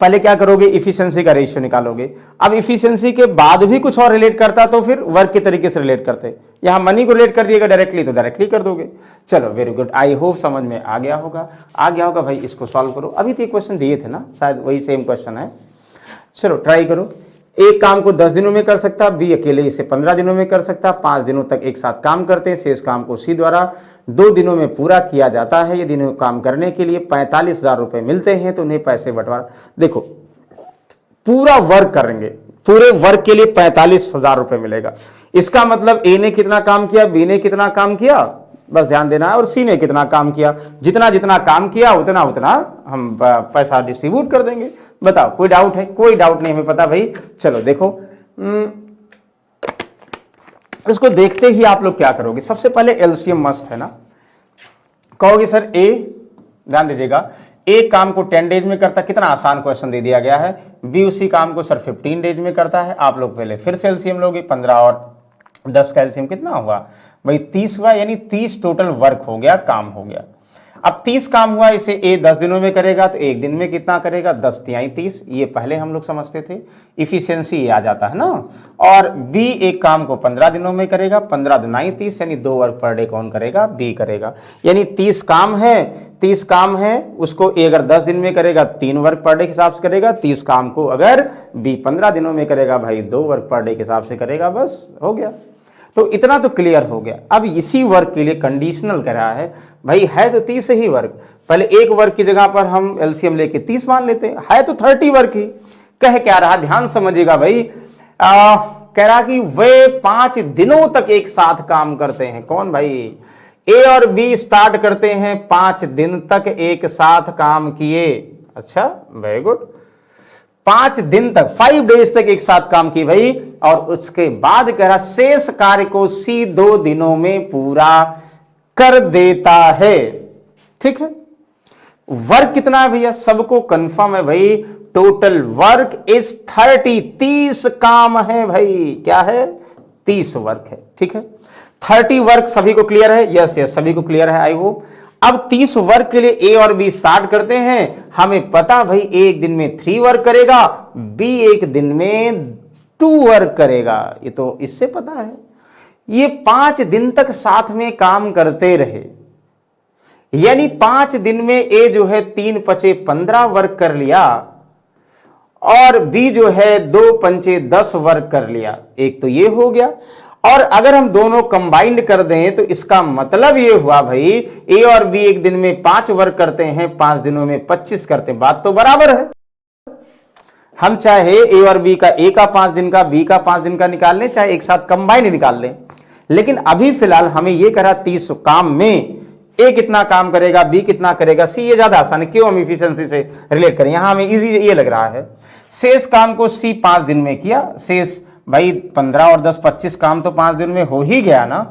पहले क्या करोगे? इफिशियंसी का रेशियो निकालोगे। अब इफिशियंसी के बाद भी कुछ और रिलेट करता तो फिर वर्क के तरीके से रिलेट करते। यहां मनी को रिलेट कर दिएगा डायरेक्टली, तो डायरेक्टली कर दोगे। चलो वेरी गुड, आई होप समझ में आ गया होगा भाई। इसको सॉल्व करो। अभी तो क्वेश्चन दिए थे ना, शायद वही सेम क्वेश्चन है। चलो ट्राई करो। एक काम को 10 दिनों में कर सकता, बी अकेले इसे 15 दिनों में कर सकता, 5 दिनों तक एक साथ काम करते हैं, शेष काम को सी द्वारा 2 दिनों में पूरा किया जाता है। ये दिनों काम करने के लिए 45,000 रुपए मिलते हैं, तो उन्हें पैसे बंटवारा। देखो पूरा वर्क करेंगे, पूरे वर्क के लिए 45,000 रुपए मिलेगा। इसका मतलब ए ने कितना काम किया, बी ने कितना काम किया, बस ध्यान देना है, और सी ने कितना काम किया। जितना जितना काम किया उतना उतना हम पैसा डिस्ट्रीब्यूट कर देंगे। बताओ कोई डाउट है? कोई डाउट नहीं, हमें पता भाई। चलो देखो, इसको देखते ही आप लोग क्या करोगे? सबसे पहले एलसीएम मस्ट है ना। कहोगे सर ए, ध्यान दीजिएगा, एक काम को 10 डेज में करता, कितना आसान क्वेश्चन दे दिया गया है। बी उसी काम को सर 15 डेज में करता है। आप लोग पहले फिर से एलसीएम लोगे, 15 और 10 का एलसीएम कितना हुआ भाई? 30 हुआ, यानी 30 टोटल वर्क हो गया, काम हो गया। अब 30 काम हुआ, इसे ए 10 दिनों में करेगा तो एक दिन में कितना करेगा? 10 तिहाई 30। ये पहले हम लोग समझते थे, इफिशियंसी आ जाता है ना। और बी एक काम को 15 दिनों में करेगा, 15 दुनाई 30, यानी 2 वर्क पर डे कौन करेगा? बी करेगा। यानी 30 काम है, उसको ए अगर 10 दिन में करेगा 3 वर्क पर डे के हिसाब से करेगा। 30 काम को अगर बी 15 दिनों में करेगा भाई 2 वर्क पर डे के हिसाब से करेगा, बस हो गया। तो इतना तो क्लियर हो गया। अब इसी वर्क के लिए कंडीशनल कर रहा है भाई, है तो 30 ही वर्क, पहले एक वर्क की जगह पर हम एलसीएम लेके 30 मान लेते हैं, है तो 30 वर्क ही। कह क्या रहा, ध्यान समझिएगा भाई, कह रहा कि वे 5 दिनों तक एक साथ काम करते हैं। कौन भाई? ए और बी स्टार्ट करते हैं, 5 दिन तक एक साथ काम किए। अच्छा वेरी गुड, 5 दिन तक, 5 डेज तक एक साथ काम किए भाई। और उसके बाद कह रहा शेष कार्य को सी 2 दिनों में पूरा कर देता है। ठीक है, वर्क कितना है भैया? सबको कंफर्म है भाई, टोटल वर्क इज 30 काम है भाई। क्या है? 30 वर्क है। ठीक है, 30 वर्क सभी को क्लियर है? यस यस, सभी को क्लियर है, आई होप। अब 30 वर्क के लिए ए और बी स्टार्ट करते हैं। हमें पता भाई ए एक दिन में 3 वर्क करेगा, बी एक दिन में 2 वर्क करेगा, ये तो इससे पता है। ये 5 दिन तक साथ में काम करते रहे, यानी 5 दिन में ए जो है 3 पचे 15 वर्क कर लिया और बी जो है 2 पंचे 10 वर्क कर लिया। एक तो ये हो गया, और अगर हम दोनों कंबाइंड कर दें तो इसका मतलब ये हुआ भाई ए और बी एक दिन में 5 वर्क करते हैं, 5 दिनों में 25 करते हैं। बात तो बराबर है। हम चाहे ए और बी का, ए का 5 दिन का, बी का 5 दिन का निकाल लें, चाहे एक साथ कंबाइंड निकाल लें, लेकिन अभी फिलहाल हमें यह करा 30 काम में ए कितना काम करेगा, बी कितना करेगा, सी। ये ज्यादा आसान है, क्यों हम इफिशिएंसी से रिलेट करें, यहां हमें इजी ये लग रहा है। शेष काम को सी 5 दिन में किया, शेष भाई 15 और 10 25 काम तो 5 दिन में हो ही गया ना।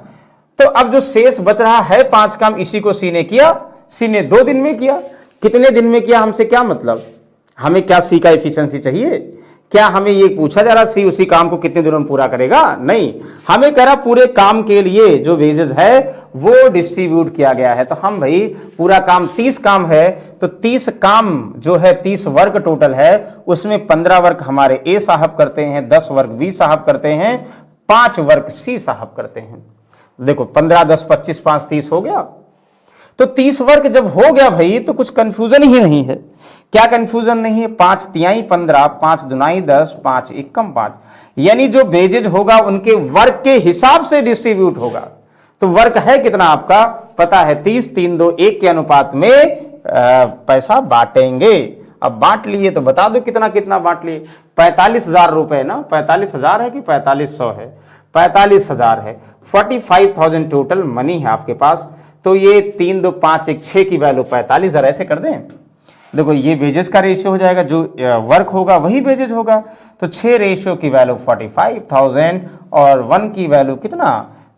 तो अब जो शेष बच रहा है 5 काम, इसी को सी ने किया, सी ने 2 दिन में किया। कितने दिन में किया हमसे क्या मतलब, हमें क्या सी का एफिशिएंसी चाहिए, क्या हमें ये पूछा जा रहा सी उसी काम को कितने दिनों में पूरा करेगा, नहीं, हमें कह रहा पूरे काम के लिए जो वेजेस है वो डिस्ट्रीब्यूट किया गया है। तो हम भाई पूरा काम 30 काम है, तो 30 काम जो है 30 वर्क टोटल है, उसमें 15 वर्क हमारे ए साहब करते हैं, 10 वर्क बी साहब करते हैं, 5 वर्क सी साहब करते हैं। देखो 15 10 25 5 30 हो गया। तो 30 वर्क जब हो गया भाई तो कुछ कंफ्यूजन ही नहीं है। क्या कंफ्यूजन नहीं है, 5 तिहाई 15, 5 दुनाई 10, 5 एकम 5, यानी जो वेजेज होगा उनके वर्क के हिसाब से डिस्ट्रीब्यूट होगा। तो वर्क है कितना आपका पता है, 30, 3 2 1 के अनुपात में पैसा बांटेंगे। अब बांट लिए तो बता दो कितना कितना बांट लिए। 45,000 रुपए ना, 45,000 है कि 4500 है, 45,000 है। 45,000 टोटल मनी है आपके पास। तो ये 3 2 5 1 6 की वैल्यू 45,000 ऐसे कर दें। देखो ये वेजेस का रेशियो हो जाएगा, जो वर्क होगा वही वेजेज होगा। तो 6 रेशियो की वैल्यू 45,000 और 1 की वैल्यू कितना,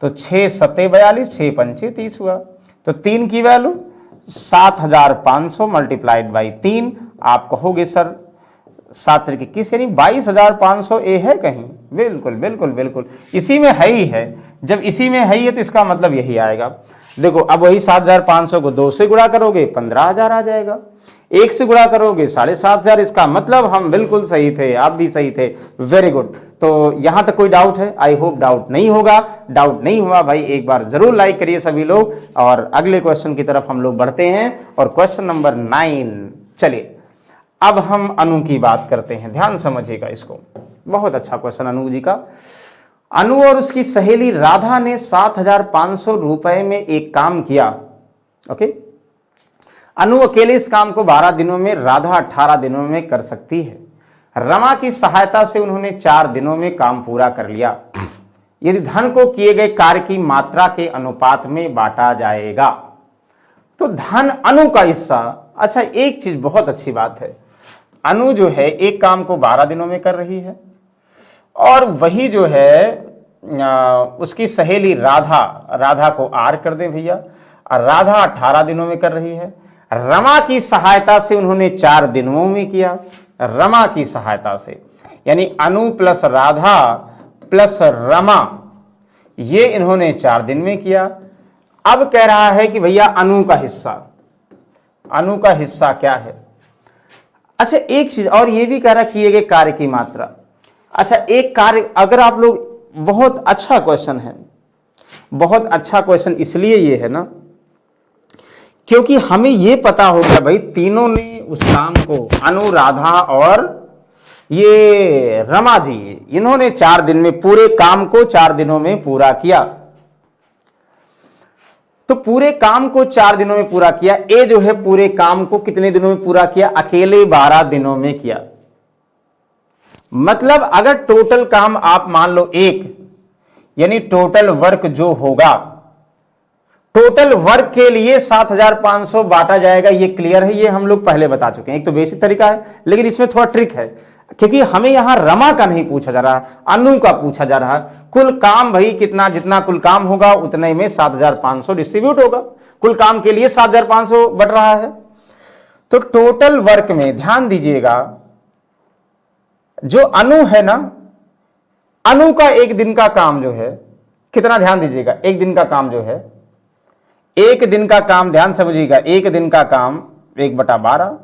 तो 6 7 42, 6 पंचे 30 हुआ। तो 3 की वैल्यू 7,500 मल्टीप्लाइड बाई 3। आप कहोगे सर 7 त्रिक 21 यानी 22,500 ए है कहीं, बिल्कुल बिल्कुल बिल्कुल इसी में है ही है। जब इसी में है ही है तो इसका मतलब यही आएगा। देखो अब वही 7,500 को 2 से गुणा करोगे 15,000 आ जाएगा, 1 से गुणा करोगे 7,500। इसका मतलब हम बिल्कुल सही थे, आप भी सही थे, वेरी गुड। तो यहां तक कोई डाउट है, आई होप डाउट नहीं होगा। डाउट नहीं हुआ भाई एक बार जरूर लाइक करिए सभी लोग, और अगले क्वेश्चन की तरफ हम लोग बढ़ते हैं। और क्वेश्चन नंबर 9, चलिए अब हम अनु की बात करते हैं। ध्यान समझिएगा इसको, बहुत अच्छा क्वेश्चन अनु जी का। अनु और उसकी सहेली राधा ने 7,500 रुपए में एक काम किया। ओके, अनु अकेले इस काम को 12 दिनों में, राधा 18 दिनों में कर सकती है। रमा की सहायता से उन्होंने 4 दिनों में काम पूरा कर लिया। यदि धन को किए गए कार्य की मात्रा के अनुपात में बांटा जाएगा। तो धन अनु का हिस्सा। अच्छा एक चीज बहुत अच्छी बात है, अनु जो है एक काम को 12 दिनों में कर रही है, और वही जो है उसकी सहेली राधा, राधा को आर कर दें भैया, राधा 18 दिनों में कर रही है। रमा की सहायता से उन्होंने 4 दिनों में किया। रमा की सहायता से यानी अनु प्लस राधा प्लस रमा, ये इन्होंने 4 दिन में किया। अब कह रहा है कि भैया अनु का हिस्सा, अनु का हिस्सा क्या है। अच्छा एक चीज और, ये भी कह रहा किए गए कार्य की मात्रा। अच्छा एक कार्य, अगर आप लोग, बहुत अच्छा क्वेश्चन है, बहुत अच्छा क्वेश्चन इसलिए ये है ना क्योंकि हमें ये पता हो गया भाई तीनों ने उस काम को, अनु राधा और ये रमा जी, इन्होंने 4 दिन में पूरे काम को 4 दिनों में पूरा किया। तो पूरे काम को 4 दिनों में पूरा किया। ए जो है पूरे काम को कितने दिनों में पूरा किया, अकेले 12 दिनों में किया। मतलब अगर टोटल काम आप मान लो 1, यानी टोटल वर्क जो होगा, टोटल वर्क के लिए 7,500 बांटा जाएगा। ये क्लियर है, ये हम लोग पहले बता चुके हैं। एक तो बेसिक तरीका है, लेकिन इसमें थोड़ा ट्रिक है क्योंकि हमें यहां रमा का नहीं पूछा जा रहा, अनु का पूछा जा रहा। कुल काम भाई कितना, जितना कुल काम होगा उतने में 7,500 डिस्ट्रीब्यूट होगा। कुल काम के लिए 7,500 बढ़ रहा है। तो टोटल वर्क में ध्यान दीजिएगा, जो अनु है ना, अनु का एक दिन का काम जो है कितना, ध्यान दीजिएगा, एक दिन का काम जो है, एक दिन का काम ध्यान समझिएगा, एक दिन का काम 1/12।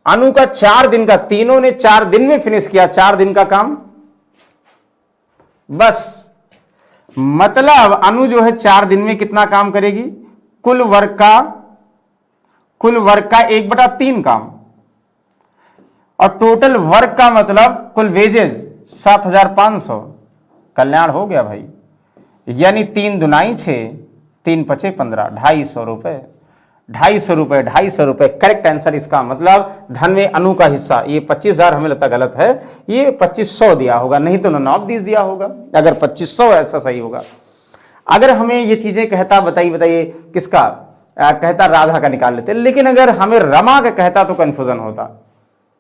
अनु का 4 दिन का, तीनों ने 4 दिन में फिनिश किया 4 दिन का काम। बस मतलब अनु जो है 4 दिन में कितना काम करेगी, कुल वर्क का 1/3 काम, और टोटल वर्क का मतलब कुल वेजेज 7,500। कल्याण हो गया भाई, यानी 3 दुनाई 6, 3 पचे 15, 250 रुपए, 250 रुपए करेक्ट आंसर। इसका मतलब धन में अनु का हिस्सा, ये 25,000 हमें लगता गलत है, ये 2500 दिया होगा, नहीं तो 9 दिया होगा, अगर 2500 ऐसा सही होगा। अगर हमें ये चीजें कहता, बताइए किसका कहता, राधा का निकाल लेते, लेकिन अगर हमें रमा का कहता तो कंफ्यूजन होता।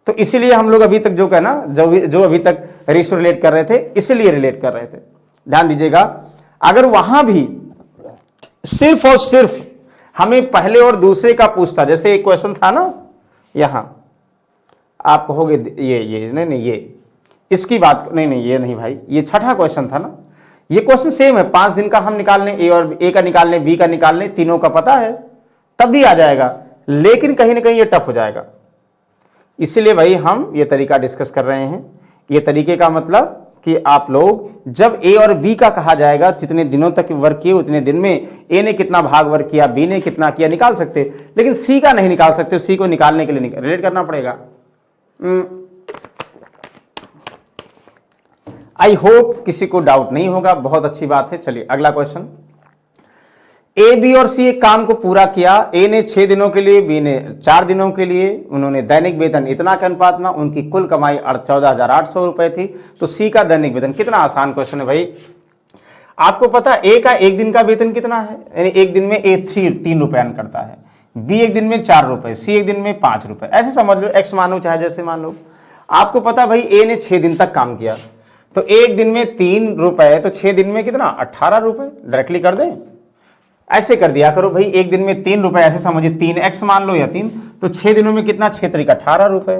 तो इसीलिए हम लोग अभी तक जो कहना, जो अभी तक रेशियो रिलेट कर रहे थे, इसीलिए रिलेट कर रहे थे। ध्यान दीजिएगा, अगर वहां भी सिर्फ और सिर्फ हमें पहले और दूसरे का पूछता, जैसे एक क्वेश्चन था ना यहां, आप कहोगे ये नहीं ये इसकी बात नहीं, ये नहीं भाई, ये छठा क्वेश्चन था ना, ये क्वेश्चन सेम है। 5 दिन का हम निकाल लें, ए का निकाल लें, बी का निकाल लें, तीनों का पता है, तब भी आ जाएगा, लेकिन कहीं ना कहीं ये टफ हो जाएगा। इसीलिए भाई हम ये तरीका डिस्कस कर रहे हैं। ये तरीके का मतलब कि आप लोग जब ए और बी का कहा जाएगा, जितने दिनों तक वर्क किए उतने दिन में ए ने कितना भाग वर्क किया, बी ने कितना किया, निकाल सकते, लेकिन सी का नहीं निकाल सकते। सी को निकालने के लिए रिलेट करना पड़ेगा। आई होप किसी को डाउट नहीं होगा, बहुत अच्छी बात है। चलिए अगला क्वेश्चन। ए, बी और सी एक काम को पूरा किया, ए ने 6 दिनों के लिए, बी ने 4 दिनों के लिए, उन्होंने दैनिक वेतन इतना के अनुपात में, उनकी कुल कमाई 14,800 रुपए थी। तो सी का दैनिक वेतन, कितना आसान क्वेश्चन है भाई। आपको पता ए का एक दिन का वेतन कितना है, यानी एक दिन में ए 3 रुपए अर्न करता है, बी एक दिन में 4 रुपए, सी एक दिन में 5 रुपए, ऐसे समझ लो, एक्स मान लो चाहे जैसे मान लो। आपको पता भाई ए ने 6 दिन तक काम किया, तो एक दिन में 3 रुपए, तो 6 दिन में कितना, 18 रुपए। डायरेक्टली कर दें, ऐसे कर दिया करो भाई, एक दिन में 3 रुपए, ऐसे समझिए 3x मान लो या 3, तो 6 दिनों में कितना, 6 तरीका 18 रुपए।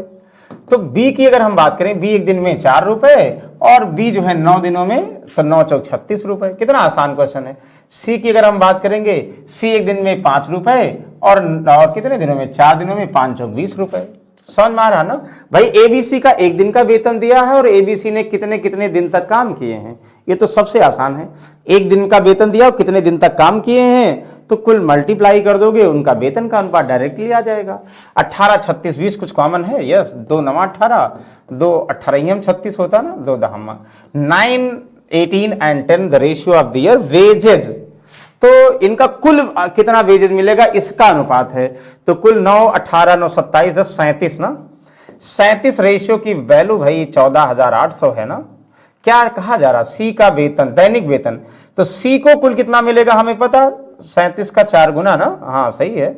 तो बी की अगर हम बात करें, बी एक दिन में 4 रुपए, और बी जो है 9 दिनों में, तो 9 चौक 36 रुपए। कितना आसान क्वेश्चन है। सी की अगर हम बात करेंगे, सी एक दिन में 5 रुपए, और कितने दिनों में, 4 दिनों में 5 चौक 20 रुपए। समझ में आ रहा ना भाई। एबीसी का एक दिन का वेतन दिया है, और एबीसी ने कितने कितने दिन तक काम किए हैं, ये तो सबसे आसान है। एक दिन का वेतन दिया और कितने दिन तक काम किए हैं, तो कुल मल्टीप्लाई कर दोगे, उनका वेतन का अनुपात डायरेक्टली आ जाएगा। 18, 36, 20 कुछ कॉमन है, यस, 2 9 18, 2 18 36 होता ना, 2 10 9 18 and 10 the ratio of the year wages. तो इनका कुल कितना वेजेज मिलेगा, इसका अनुपात है। तो कुल 9 18 9 27 10 37 ना, 37 रेशियो की वैल्यू भाई 14,800 है ना। क्या कहा जा रहा, सी का वेतन, दैनिक वेतन, तो सी को कुल कितना मिलेगा हमें पता, 37 का 4 गुना ना, हाँ सही है।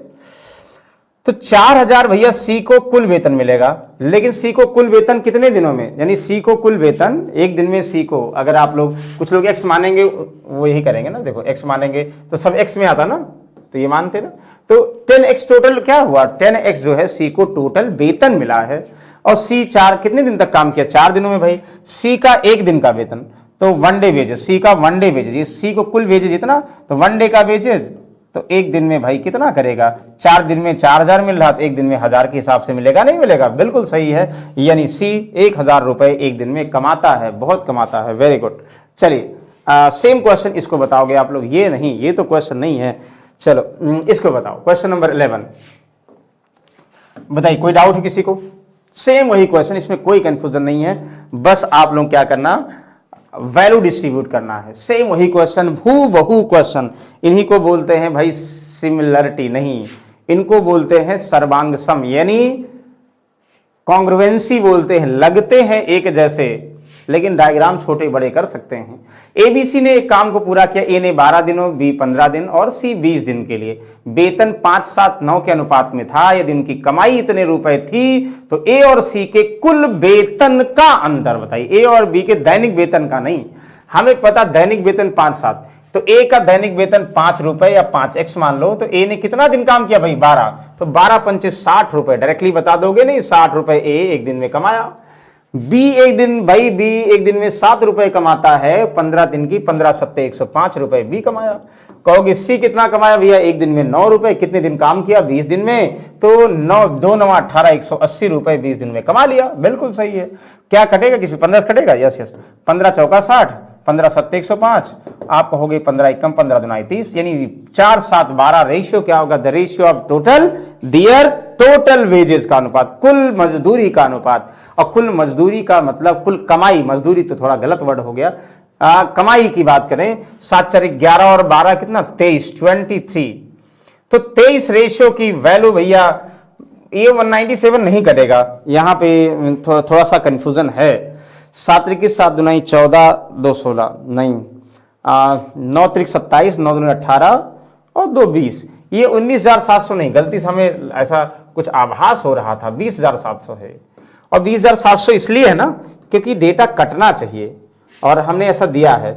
तो 4,000 भैया सी को कुल वेतन मिलेगा, लेकिन सी को कुल वेतन कितने दिनों में, यानी सी को कुल वेतन एक दिन में, सी को अगर आप लोग, कुछ लोग एक्स मानेंगे वो यही करेंगे ना, देखो एक्स मानेंगे तो सब एक्स में आता ना, तो ये मानते ना। तो 10x टोटल क्या हुआ, 10x जो है सी को टोटल वेतन मिला है, और सी 4 कितने दिन तक काम किया, 4 दिनों में भाई। सी का एक दिन का वेतन, तो 1 डे वेजेस, सी का 1 डे वेजेस, सी को कुल वेजेज इतना, तो 1 डे का वेजेज, तो एक दिन में भाई कितना करेगा, 4 दिन में 4,000 मिल रहा, तो एक दिन में 1,000 के हिसाब से मिलेगा, नहीं मिलेगा, बिल्कुल सही है। यानी सी 1,000 रुपए एक दिन में कमाता है, बहुत कमाता है, वेरी गुड। चलिए सेम क्वेश्चन इसको बताओगे आप लोग, ये नहीं, ये तो क्वेश्चन नहीं है। चलो इसको बताओ, क्वेश्चन नंबर 11 बताइए, कोई डाउट है किसी को। सेम वही क्वेश्चन, इसमें कोई कंफ्यूजन नहीं है, बस आप लोग क्या करना, वैल्यू डिस्ट्रीब्यूट करना है। सेम वही क्वेश्चन, बहु क्वेश्चन, इन्हीं को बोलते हैं भाई सिमिलरिटी, नहीं, इनको बोलते हैं सर्वांग सम, यानी कॉन्ग्रुएंसी बोलते हैं, लगते हैं एक जैसे, लेकिन डायग्राम छोटे बड़े कर सकते हैं। एबीसी ने एक काम को पूरा किया, ए ने 12 दिनों, बी 15 दिन और सी 20 दिन के लिए, वेतन 5 7 9 के अनुपात में था। यदि इनकी कमाई इतने रुपए थी, तो ए और सी के कुल वेतन का अंतर बताइए। ए और बी के दैनिक वेतन का नहीं, हमें पता दैनिक वेतन 5 7, तो ए का दैनिक वेतन 5 रुपए या 5x मान लो, तो ए ने कितना दिन काम किया भाई, 12, तो 12 पंचे 60 रुपए, डायरेक्टली बता दोगे नहीं, 60 रुपए ए एक दिन में कमाया। बी एक दिन, भाई बी एक दिन में 7 रुपए कमाता है, 15 दिन की, 15 सत्ते 105 रुपए बी कमाया। कहोगे सी कितना कमाया भैया, एक दिन में 9 रुपए, कितने दिन काम किया, 20 दिन में, तो 9 2 9 18 180 रुपए 20 दिन में कमा लिया, बिल्कुल सही है। क्या कटेगा, किसी 15 कटेगा, यस यस, 15 चौका 60, 15 सत्ते 105, आप कहोगे 15 एकम 15 दुना 30, यानी 4 7 12 रेशियो क्या होगा? The ratio of total their total wages का अनुपात, कुल मजदूरी का अनुपात। और कुल मजदूरी का मतलब कुल कमाई, मजदूरी तो थोड़ा गलत वर्ड हो गया, कमाई की बात करें, 7 4 11 और 12 कितना? 23, 23। तो 23 रेशियो की वैल्यू भैया ये 197 नहीं कटेगा, यहां पे थोड़ा सा कंफ्यूजन है। 7 3 7 दुनाई 14 2 16 नहीं, 9 3 27 9 2 18 और 2 20, ये 19,700 नहीं, गलती से हमें ऐसा कुछ आभास हो रहा था, 20,700 है। और 20,700 इसलिए है ना क्योंकि डेटा कटना चाहिए और हमने ऐसा दिया है,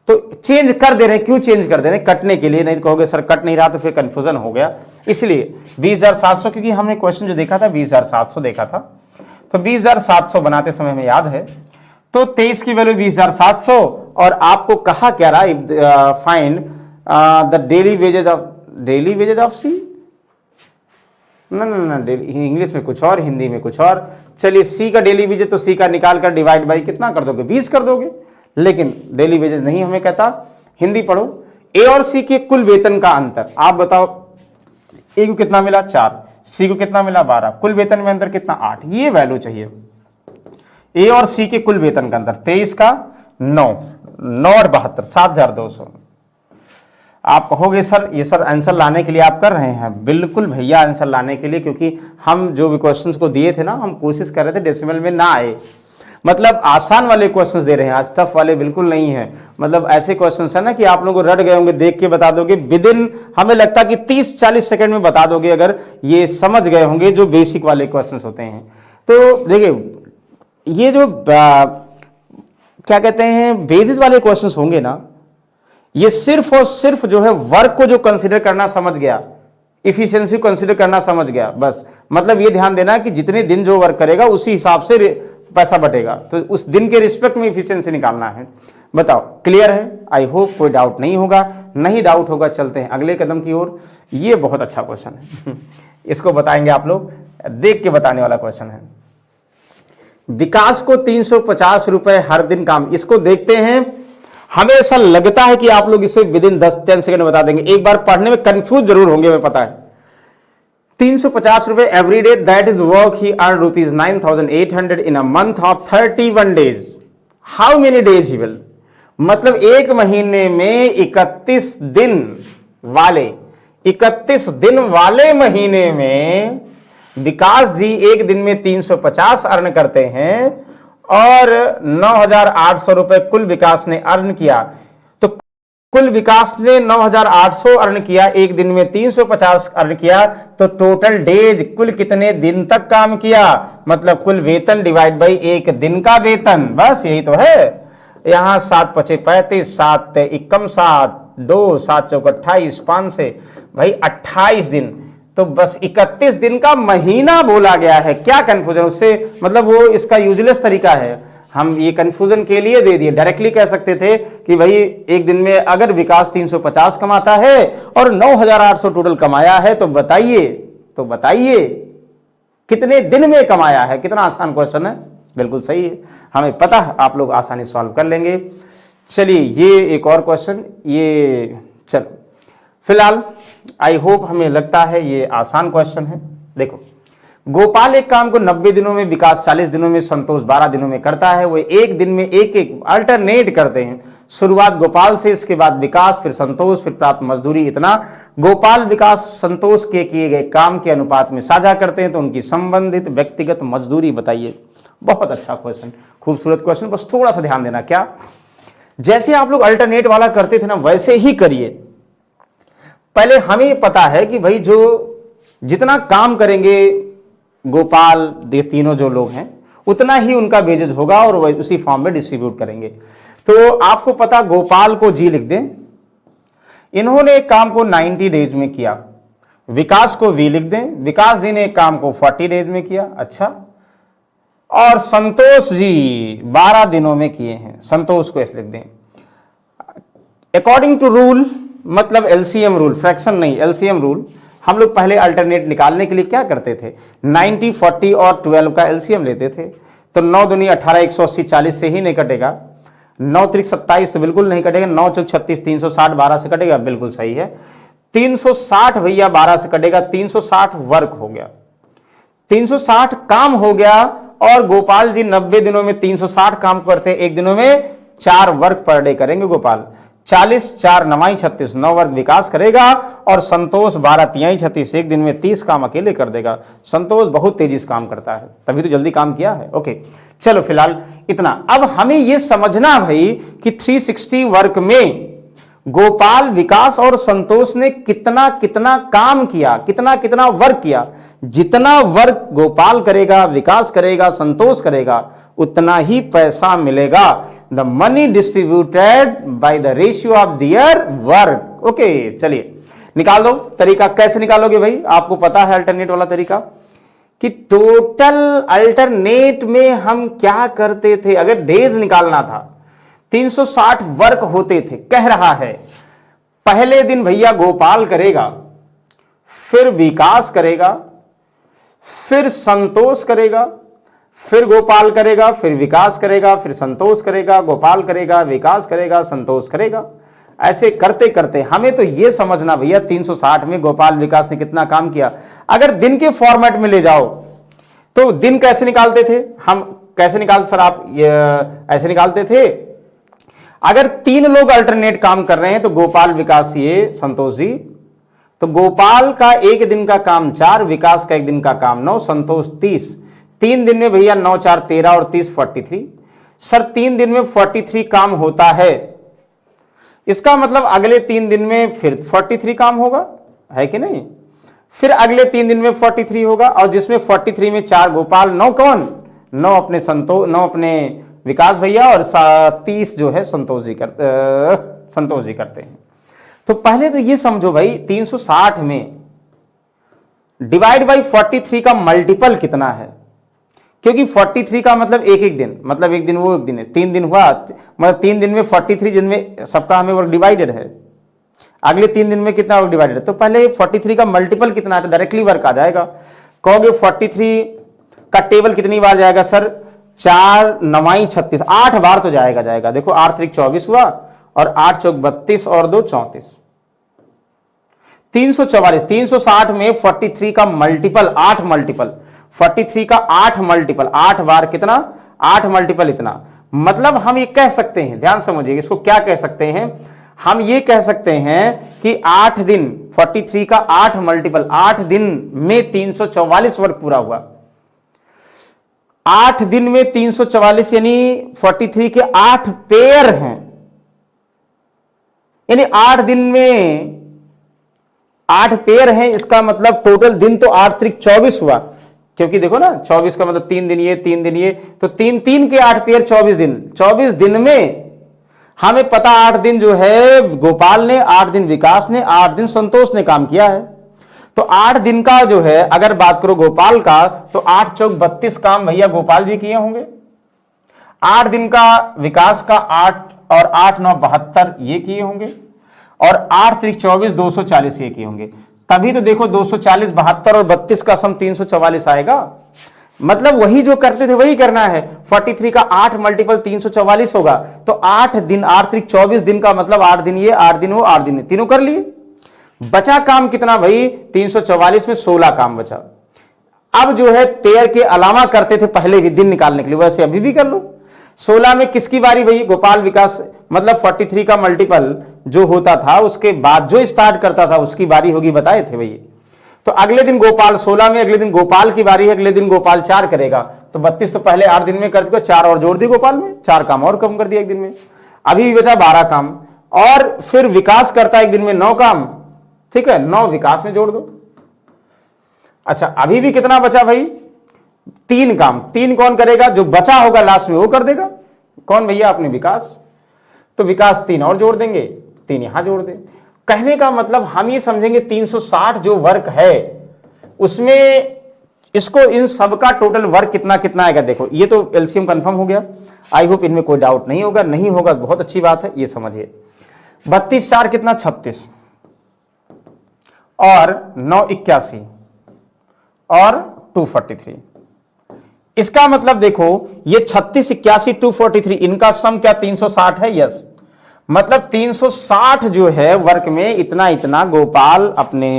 तो चेंज कर दे रहे हैं। क्यों चेंज कर दे रहे हैं? कटने के लिए, नहीं तो कहोगे सर कट नहीं रहा तो फिर कंफ्यूजन हो गया, इसलिए 20,700, क्योंकि हमने क्वेश्चन जो देखा था 20,700 देखा था, तो 20,700 बनाते समय हमें याद है, तो 23 की वैल्यू 20,700। और आपको कहा क्या रहा? Find the daily wages of C, ना डेली, इंग्लिश में कुछ और, हिंदी में कुछ और। चलिए सी का डेली वेजेज, तो सी का निकाल कर डिवाइड बाई कितना कर दोगे? 20 कर दोगे, लेकिन डेली वेजेज नहीं हमें कहता। हिंदी पढ़ो, ए और सी के कुल वेतन का अंतर, आप बताओ, ए को कितना मिला? 4, सी को कितना मिला? 12, कुल वेतन में अंतर कितना? 8, ये वैल्यू चाहिए। ए और सी के कुल वेतन का अंतर 23 का 9 और 72, 7,200। आप कहोगे सर ये सर आंसर लाने के लिए आप कर रहे हैं? बिल्कुल भैया, आंसर लाने के लिए, क्योंकि हम जो भी क्वेश्चंस को दिए थे ना, हम कोशिश कर रहे थे डेसिमल में ना आए, मतलब आसान वाले क्वेश्चंस दे रहे हैं, आज टफ वाले बिल्कुल नहीं है। मतलब ऐसे क्वेश्चंस है ना कि आप लोगों को रट गए होंगे, देख के बता दोगे विद इन, हमें लगता कि 30-40 सेकंड में बता दोगे, अगर ये समझ गए होंगे जो बेसिक वाले क्वेश्चंस होते हैं। तो देखिए ये जो क्या कहते हैं बेसिस वाले क्वेश्चंस होंगे ना, ये सिर्फ और सिर्फ जो है वर्क को जो कंसीडर करना समझ गया, इफिशिएंसी कंसीडर करना समझ गया, बस। मतलब ये ध्यान देना कि जितने दिन जो वर्क करेगा उसी हिसाब से पैसा बटेगा, तो उस दिन के रिस्पेक्ट में इफिशिएंसी निकालना है। बताओ, क्लियर है? आई होप कोई डाउट नहीं होगा। नहीं डाउट होगा, चलते हैं अगले कदम की ओर। ये बहुत अच्छा क्वेश्चन है इसको बताएंगे आप लोग, देख के बताने वाला क्वेश्चन है। विकास को 350 रुपए हर दिन काम, इसको देखते हैं। हमें ऐसा लगता है कि आप लोग इसे विद इन 10-10 सेकंड बता देंगे। एक बार पढ़ने में कंफ्यूज जरूर होंगे, हमें पता है। 350 रुपए every day, that is work he earn ₹9,800 in a month of 31 days. How many days he will, मतलब एक महीने में 31 दिन वाले महीने में विकास जी एक दिन में 350 अर्न करते हैं और 9,800 रुपए कुल विकास ने अर्न किया। तो कुल विकास ने 9,800 अर्न किया, एक दिन में 350 अर्न किया, तो टोटल डेज कुल कितने दिन तक काम किया, मतलब कुल वेतन डिवाइड बाई एक दिन का वेतन, बस यही तो है। यहां 7 5 35, 7 एकम 7, 2 7 चौक 28, 5 से भाई 28 दिन, तो बस 31 दिन का महीना बोला गया है। क्या कंफ्यूजन उससे, मतलब वो इसका यूजलेस तरीका है, हम ये कंफ्यूजन के लिए दे दिए। डायरेक्टली कह सकते थे कि भाई एक दिन में अगर विकास 350 कमाता है और 9,800 टोटल कमाया है, तो बताइए कितने दिन में कमाया है। कितना आसान क्वेश्चन है, बिल्कुल सही है, हमें पता है आप लोग आसानी सॉल्व कर लेंगे। चलिए ये एक और क्वेश्चन, ये चलो फिलहाल आई होप, हमें लगता है ये आसान क्वेश्चन है। देखो, गोपाल एक काम को 90 दिनों में, विकास 40 दिनों में, संतोष 12 दिनों में करता है। वो एक दिन में एक अल्टरनेट करते हैं, शुरुआत गोपाल से, इसके बाद विकास, फिर संतोष, फिर प्राप्त मजदूरी इतना। गोपाल विकास संतोष के किए गए काम के अनुपात में साझा करते हैं, तो उनकी संबंधित व्यक्तिगत मजदूरी बताइए। बहुत अच्छा क्वेश्चन, खूबसूरत क्वेश्चन, बस थोड़ा सा ध्यान देना। क्या, जैसे आप लोग अल्टरनेट वाला करते थे ना, वैसे ही करिए। पहले हमें पता है कि भाई जो जितना काम करेंगे गोपाल, ये तीनों जो लोग हैं, उतना ही उनका वेजेज होगा और वह उसी फॉर्म में डिस्ट्रीब्यूट करेंगे। तो आपको पता, गोपाल को जी लिख दें, इन्होंने एक काम को 90 डेज में किया। विकास को वी लिख दें, विकास जी ने एक काम को 40 डेज में किया। अच्छा, और संतोष जी 12 दिनों में किए हैं, संतोष को ऐसे लिख दें। अकॉर्डिंग टू रूल, मतलब एलसीएम रूल, फ्रैक्शन नहीं, एलसीएम रूल, हम लोग पहले अल्टरनेट निकालने के लिए क्या करते थे, 90, 40 और 12 का एलसीएम लेते थे। तो 9 दूनी 18, 180, 40 से ही नहीं कटेगा। 9 त्रिक 27 तो बिल्कुल नहीं कटेगा, 9 चौक 36, 360 12 से कटेगा, बिल्कुल सही है। 360 भैया 12 से कटेगा, 360 वर्क हो गया, 360 काम हो गया। और गोपाल जी 90 दिनों में 360 काम करते हैं, एक दिनों में 4 वर्क पर डे करेंगे गोपाल। 40 4 9 36 9 वर्क विकास करेगा। और संतोष 12 3 36 एक दिन में 30 काम अकेले कर देगा। संतोष बहुत तेजी से काम करता है, तभी तो जल्दी काम किया है। ओके चलो फिलहाल इतना। अब हमें यह समझना भाई कि 360 वर्क में गोपाल, विकास और संतोष ने कितना कितना काम किया, कितना कितना वर्क किया। जितना वर्क गोपाल करेगा, विकास करेगा, संतोष करेगा, उतना ही पैसा मिलेगा। The money distributed by the ratio of their work. Okay चलिए निकाल दो। तरीका कैसे निकालोगे भाई, आपको पता है अल्टरनेट वाला तरीका कि टोटल अल्टरनेट में हम क्या करते थे। अगर डेज निकालना था, 360 वर्क होते थे, कह रहा है पहले दिन भैया गोपाल करेगा, फिर विकास करेगा, फिर संतोष करेगा, फिर गोपाल करेगा, फिर विकास करेगा, फिर संतोष करेगा, गोपाल करेगा, विकास करेगा, संतोष करेगा। ऐसे करते करते हमें तो यह समझना भैया 360 में गोपाल विकास ने कितना काम किया। अगर दिन के फॉर्मेट में ले जाओ तो दिन कैसे निकालते थे हम, कैसे निकालते सर आप, ऐसे निकालते थे। अगर 3 लोग अल्टरनेट काम कर रहे हैं तो गोपाल, विकास, ये संतोष जी, तो गोपाल का एक दिन का काम 4, विकास का एक दिन का काम 9, संतोष 30। 3 दिन में भैया 9 4 13 और 30 43। सर 3 दिन में 43 काम होता है, इसका मतलब अगले 3 दिन में फिर 43 काम होगा, है कि नहीं। फिर अगले 3 दिन में 43 होगा, और जिसमें 43 में 4 गोपाल, 9 कौन, 9 अपने संतोष, 9 अपने विकास भैया, और 30 जो है संतोष जी करते हैं। तो पहले तो ये समझो भाई 360 में डिवाइड बाई 43 का मल्टीपल कितना है, क्योंकि 43 का मतलब एक दिन, मतलब एक दिन वो एक दिन है, 3 दिन हुआ, मतलब 3 दिन में 43 दिन में सबका हमें वर्क डिवाइडेड है, अगले 3 दिन में कितना वर्क डिवाइडेड है। तो पहले 43 का मल्टीपल कितना है तो डायरेक्टली वर्क आ जाएगा। कहोगे 43 का टेबल कितनी बार जाएगा सर, 4 9 36, 8 बार तो जाएगा। देखो 8 3 24 हुआ, और 8 चौक 32 और 2 34, 344। 360 में 43 का मल्टीपल 8 मल्टीपल, 43 का 8 मल्टीपल, 8 बार कितना, 8 मल्टीपल इतना। मतलब हम ये कह सकते हैं, ध्यान समझिए इसको क्या कह सकते हैं, हम ये कह सकते हैं कि 8 दिन, 43 का 8 मल्टीपल, 8 दिन में 344 वर्क पूरा हुआ। 8 दिन में 344 यानी 43 के 8 पेयर हैं, यानी 8 दिन में 8 पेयर हैं। इसका मतलब टोटल दिन तो 8 त्रिक 24 हुआ, क्योंकि देखो ना 24 का मतलब 3 दिन ये 3 दिन ये, तो 3 3 के 8 पेयर 24 दिन। 24 दिन में हमें पता 8 दिन जो है गोपाल ने, 8 दिन विकास ने, 8 दिन संतोष ने काम किया है। तो 8 दिन का जो है अगर बात करो गोपाल का, तो 8 चौक 32 काम भैया गोपाल जी किए होंगे। 8 दिन का विकास का 8 और 8 9 72 ये किए होंगे, और 8 त्रिक 24 240 ये किए होंगे। तभी तो देखो 240 72 और 32 का सम 344 आएगा। मतलब वही जो करते थे वही करना है। 43 का 8 मल्टीपल 344 होगा, तो 8 दिन, 8 त्रिक 24 दिन का मतलब 8 दिन ये, 8 दिन वो, 8 दिन ये, तीनों कर लिए। बचा काम कितना भाई, 344 में 16 काम बचा। अब जो है पेयर के अलावा करते थे पहले भी दिन निकालने के लिए, वैसे अभी भी कर लो। 16 में किसकी बारी भाई, गोपाल विकास, मतलब 43 का मल्टीपल जो होता था उसके बाद जो स्टार्ट करता था उसकी बारी होगी, बताए थे भाई। तो अगले दिन गोपाल 16 में, अगले दिन गोपाल की बारी है, अगले दिन गोपाल 4 करेगा, तो 32 तो पहले 8 दिन में कर दिया, 4 और जोड़ दी गोपाल में, 4 काम और कम कर दिया एक दिन में, अभी भी बचा 12 काम। और फिर विकास करता है एक दिन में 9 काम, ठीक है, 9 विकास में जोड़ दो। अच्छा अभी भी कितना बचा भाई, 3 काम। 3 कौन करेगा, जो बचा होगा लास्ट में वो कर देगा। कौन भैया, आपने विकास, तो विकास 3 और जोड़ देंगे, 3 यहां जोड़ दे। कहने का मतलब हम ये समझेंगे 360 जो वर्क है उसमें इसको, इन सबका टोटल वर्क कितना कितना आएगा। देखो ये तो एलसीएम कंफर्म हो गया, आई होप इनमें कोई डाउट नहीं होगा, नहीं होगा बहुत अच्छी बात है, ये समझिए। 32 4 कितना 36, और 9 81 और 243, इसका मतलब देखो ये 36 81 243 इनका सम क्या 360 है? यस। मतलब 360 जो है वर्क में इतना इतना गोपाल अपने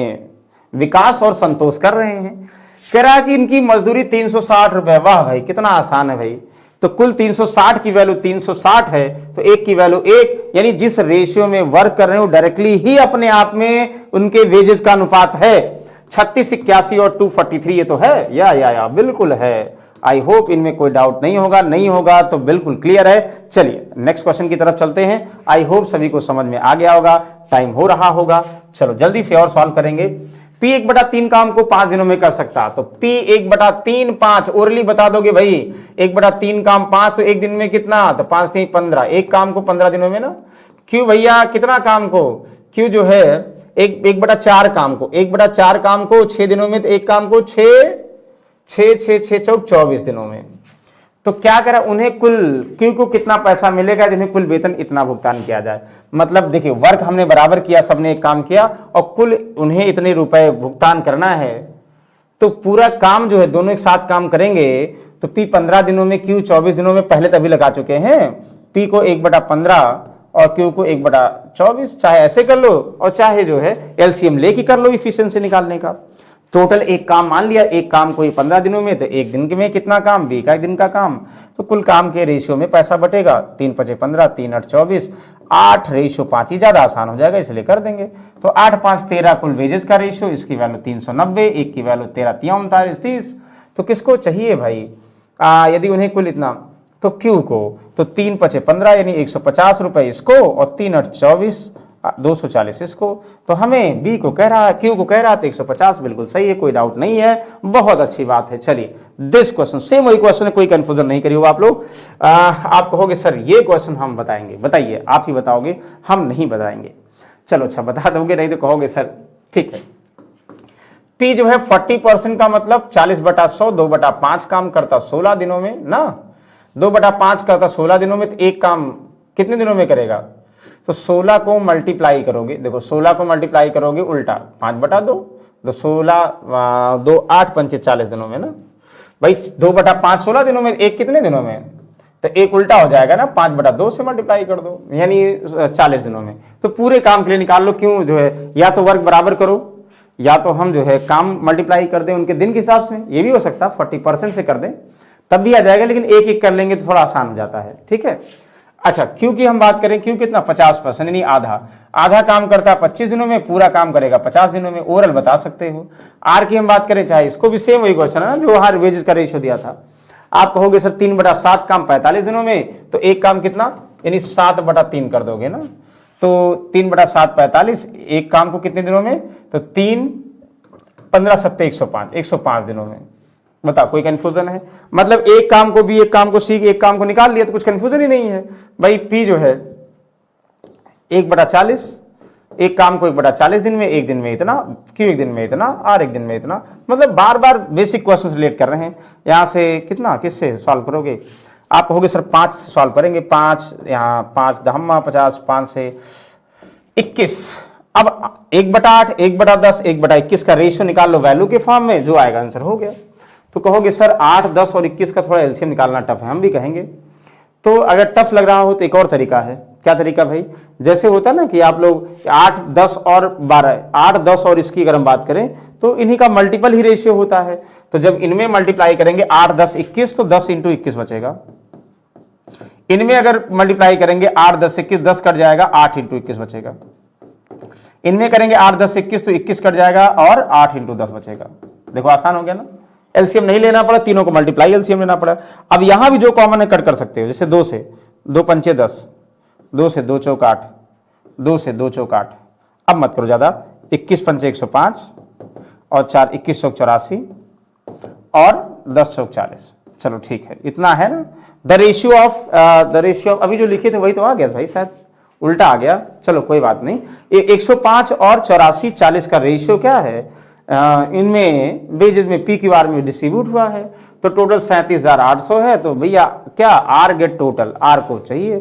विकास और संतोष कर रहे हैं। कह रहा है कि इनकी मजदूरी 360 रुपए। वाह भाई कितना आसान है भाई। तो कुल 360 की वैल्यू 360 है तो एक की वैल्यू एक, यानी जिस रेशियो में वर्क कर रहे हो डायरेक्टली ही अपने आप में उनके वेजेस का अनुपात है। 36 81 और 243 ये तो है या बिल्कुल है। आई होप इनमें कोई डाउट नहीं होगा, नहीं होगा तो बिल्कुल क्लियर है। चलिए नेक्स्ट क्वेश्चन की तरफ चलते हैं। आई होप सभी को समझ में आ गया होगा, टाइम हो रहा होगा। चलो जल्दी से और सॉल्व करेंगे। P 1/3 काम को 5 दिनों में कर सकता, तो P 1/3 5 ओरली बता दोगे भाई। 1/3 काम 5 तो एक दिन में कितना, तो 5 3 15, एक काम को 15 दिनों में ना। Q भैया कितना काम को, Q जो है 1/4 काम को, 1/4 काम को 6 दिनों में, तो एक काम को 6 चौक 24 दिनों में। तो क्या करा उन्हें कुल Q को कितना पैसा मिलेगा, जिन्हें कुल वेतन इतना भुगतान किया जाए। मतलब देखिए वर्क हमने बराबर किया, सबने एक काम किया और कुल उन्हें इतने रुपए भुगतान करना है। तो पूरा काम जो है दोनों एक साथ काम करेंगे तो P 15 दिनों में Q 24 दिनों में पहले तभी लगा चुके हैं। P को 1/15 और Q को 1/24, चाहे ऐसे कर लो और चाहे जो है एलसीएम लेके कर लो इफिशिएंसी निकालने का। टोटल एक काम मान लिया, एक काम को 15 दिनों में, तो एक दिन में कितना काम, 20 दिन का काम। तो कुल काम के रेशियो में पैसा बटेगा। 3 5 15, 3 8 24, 8:5 ही ज्यादा आसान हो जाएगा इसलिए कर देंगे। तो 8 5 13 कुल वेजेस का रेशियो, इसकी वैल्यू 390, एक की वैल्यू 13 3 39 30। तो किसको चाहिए भाई, यदि उन्हें कुल इतना, तो Q को तो 3 5 15 यानी 150 रुपए इसको और 3 8 24 240 इसको। तो हमें बी को कह रहा है, Q को कह रहा है, तो 150 बिल्कुल सही है, कोई डाउट नहीं है, बहुत अच्छी बात है। चलिए दिस क्वेश्चन सेम वही क्वेश्चन है, कोई कंफ्यूजन नहीं करिए आप लोग। आप कहोगे सर ये क्वेश्चन हम बताएंगे, बताइए आप ही बताओगे, हम नहीं बताएंगे। चलो अच्छा बता दोगे, नहीं तो कहोगे सर ठीक है। P जो है 40% का मतलब 40/100, 2/5 काम करता 16 दिनों में ना, 2/5 करता 16 दिनों में, तो एक काम कितने दिनों में करेगा, तो 16 को मल्टीप्लाई करोगे, देखो 16 को मल्टीप्लाई करोगे उल्टा 5/2, तो 16 2 8 5 40 दिनों में ना भाई। 2/5 16 दिनों में, एक कितने दिनों में, तो एक उल्टा हो जाएगा ना, 5/2 से मल्टीप्लाई कर दो यानी 40 दिनों में। तो पूरे काम के लिए निकाल लो। क्यों जो है या तो वर्क बराबर करो या तो हम जो है काम मल्टीप्लाई कर दें उनके दिन के हिसाब से, ये भी हो सकता है 40% से कर दें तब भी आ जाएगा, लेकिन एक एक कर लेंगे तो थोड़ा आसान हो जाता है। ठीक है। अच्छा Q की हम बात करें, Q कितना 50% यानी आधा काम करता है 25 दिनों में, पूरा काम करेगा 50 दिनों में, ओरल बता सकते हो। R की हम बात करें, चाहे इसको भी सेम वही क्वेश्चन है ना जो हर वेजेस का रेशियो दिया था। आप कहोगे सर 3/7 काम 45 दिनों में, तो एक काम कितना यानी 7/3 कर दोगे ना, तो 3/7 45, एक काम को कितने दिनों में, तो 3 15 7 105 दिनों में। बताओ कोई कंफ्यूजन है, मतलब एक काम को भी, एक काम को सीख, एक काम को निकाल लिया तो कुछ कंफ्यूजन ही नहीं है भाई। P जो है 1/40, एक काम को 1/40 दिन में, एक दिन में इतना, Q एक दिन में इतना, R एक दिन में इतना। मतलब बार बार बेसिक क्वेश्चन रिलेट कर रहे हैं। यहां से कितना किससे सॉल्व करोगे, आप कहोगे सर 5 से सॉल्व करेंगे, 5 यहाँ 5 दहम्मा 50, 5 से 21। अब 1/8 1/10 1/21 का रेशियो निकाल लो वैल्यू के फॉर्म में, जो आएगा आंसर हो गया। तो कहोगे सर 8 10 और 21 का थोड़ा एलसीएम निकालना टफ है, हम भी कहेंगे। तो अगर टफ लग रहा हो तो एक और तरीका है। क्या तरीका भाई, जैसे होता है ना कि आप लोग 8 10 और 12, 8 10 और इसकी अगर हम बात करें तो इन्हीं का मल्टीपल ही रेशियो होता है। तो जब इनमें मल्टीप्लाई करेंगे 8 10 21, तो 10 × 21 बचेगा। इनमें अगर मल्टीप्लाई करेंगे 8 10 21, 10 कट जाएगा, 8 × 21 बचेगा। इनमें करेंगे 8 10 21, तो 21 कट जाएगा और 8 × 10 बचेगा। देखो आसान हो गया ना, एलसीएम नहीं लेना पड़ा, तीनों को मल्टीप्लाई एलसीएम लेना पड़ा। अब यहां भी जो कॉमन है कट कर सकते हो, जैसे 2 से 2 पंचे 10, 2 से 2 चौक 8, 2 से 2 चौक 8। अब मत करो ज्यादा, 21 पंचे 105 और 4 21 चौक 84 और 10 चौक 40। चलो ठीक है, इतना है ना। द रेशियो ऑफ अभी जो लिखे थे वही तो आ गया भाई, शायद उल्टा आ गया, चलो कोई बात नहीं। 105 और 84 40 का रेशियो क्या है, इनमें वेजेज में PQR में डिस्ट्रीब्यूट हुआ है, तो टोटल 37,800 है। तो भैया क्या आर गेट टोटल, आर को चाहिए,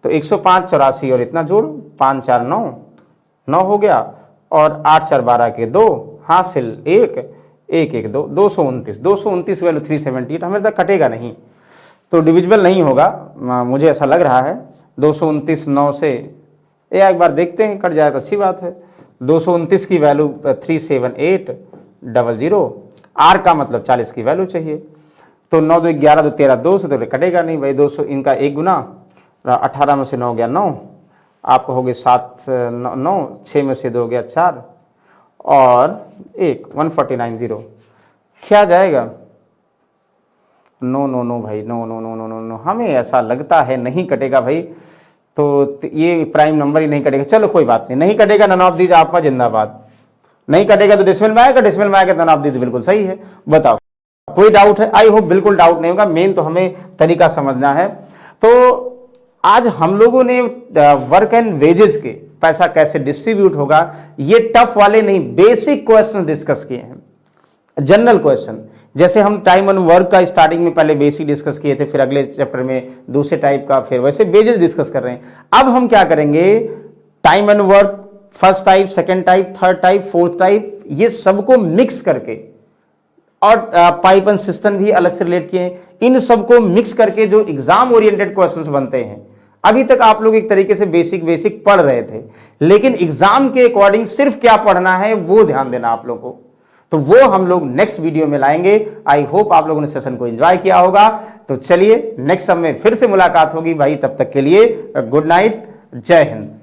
तो 105 84 और इतना जोड़ो, 5 4 9 9 हो गया, और 8 4 12 के 2 हासिल 1, 229 वैल्यू 378, हमें तक कटेगा नहीं, तो डिविजिबल नहीं होगा, मुझे ऐसा लग रहा है। 229 9 से एक बार देखते हैं, कट जाए तो अच्छी बात है। 229 की वैल्यू 37800, आर का मतलब 40 की वैल्यू चाहिए, तो 9 2 11 2 13 2 से तो कटेगा नहीं भाई। 200 इनका एक गुना, 18 में से 9 गया 9, आपको हो गए 7 9, 6 में से 2 गया 4 और 1 149 0, क्या जाएगा? नो नो नो भाई, no no no no no no, हमें ऐसा लगता है नहीं कटेगा भाई, तो ये प्राइम नंबर ही नहीं कटेगा। चलो कोई बात नहीं, नहीं कटेगा, नन ऑफ दीज आपका जिंदाबाद। नहीं कटेगा तो डेसिमल में आएगा, डेसिमल में आएगा तो नन ऑफ दीज बिल्कुल सही है। बताओ कोई डाउट है? आई होप बिल्कुल डाउट नहीं होगा, मेन तो हमें तरीका समझना है। तो आज हम लोगों ने वर्क एंड वेजेस के पैसा कैसे डिस्ट्रीब्यूट होगा, ये टफ वाले नहीं, बेसिक क्वेश्चन डिस्कस किए हैं, जनरल क्वेश्चन। जैसे हम टाइम एंड वर्क का स्टार्टिंग में पहले बेसिक डिस्कस किए थे, फिर अगले चैप्टर में दूसरे टाइप का, फिर वैसे बेसिक डिस्कस कर रहे हैं। अब हम क्या करेंगे, time and work first type, second type, third type, fourth type, ये सबको मिक्स करके, और पाइप एंड सिस्टम भी अलग से रिलेट किए हैं, इन सबको मिक्स करके जो एग्जाम ओरिएंटेड क्वेश्चंस बनते हैं। अभी तक आप लोग एक तरीके से बेसिक पढ़ रहे थे, लेकिन एग्जाम के अकॉर्डिंग सिर्फ क्या पढ़ना है वो ध्यान देना आप लोग को, तो वो हम लोग नेक्स्ट वीडियो में लाएंगे। आई होप आप लोगों ने सेशन को एंजॉय किया होगा। तो चलिए नेक्स्ट समय फिर से मुलाकात होगी भाई, तब तक के लिए गुड नाइट, जय हिंद।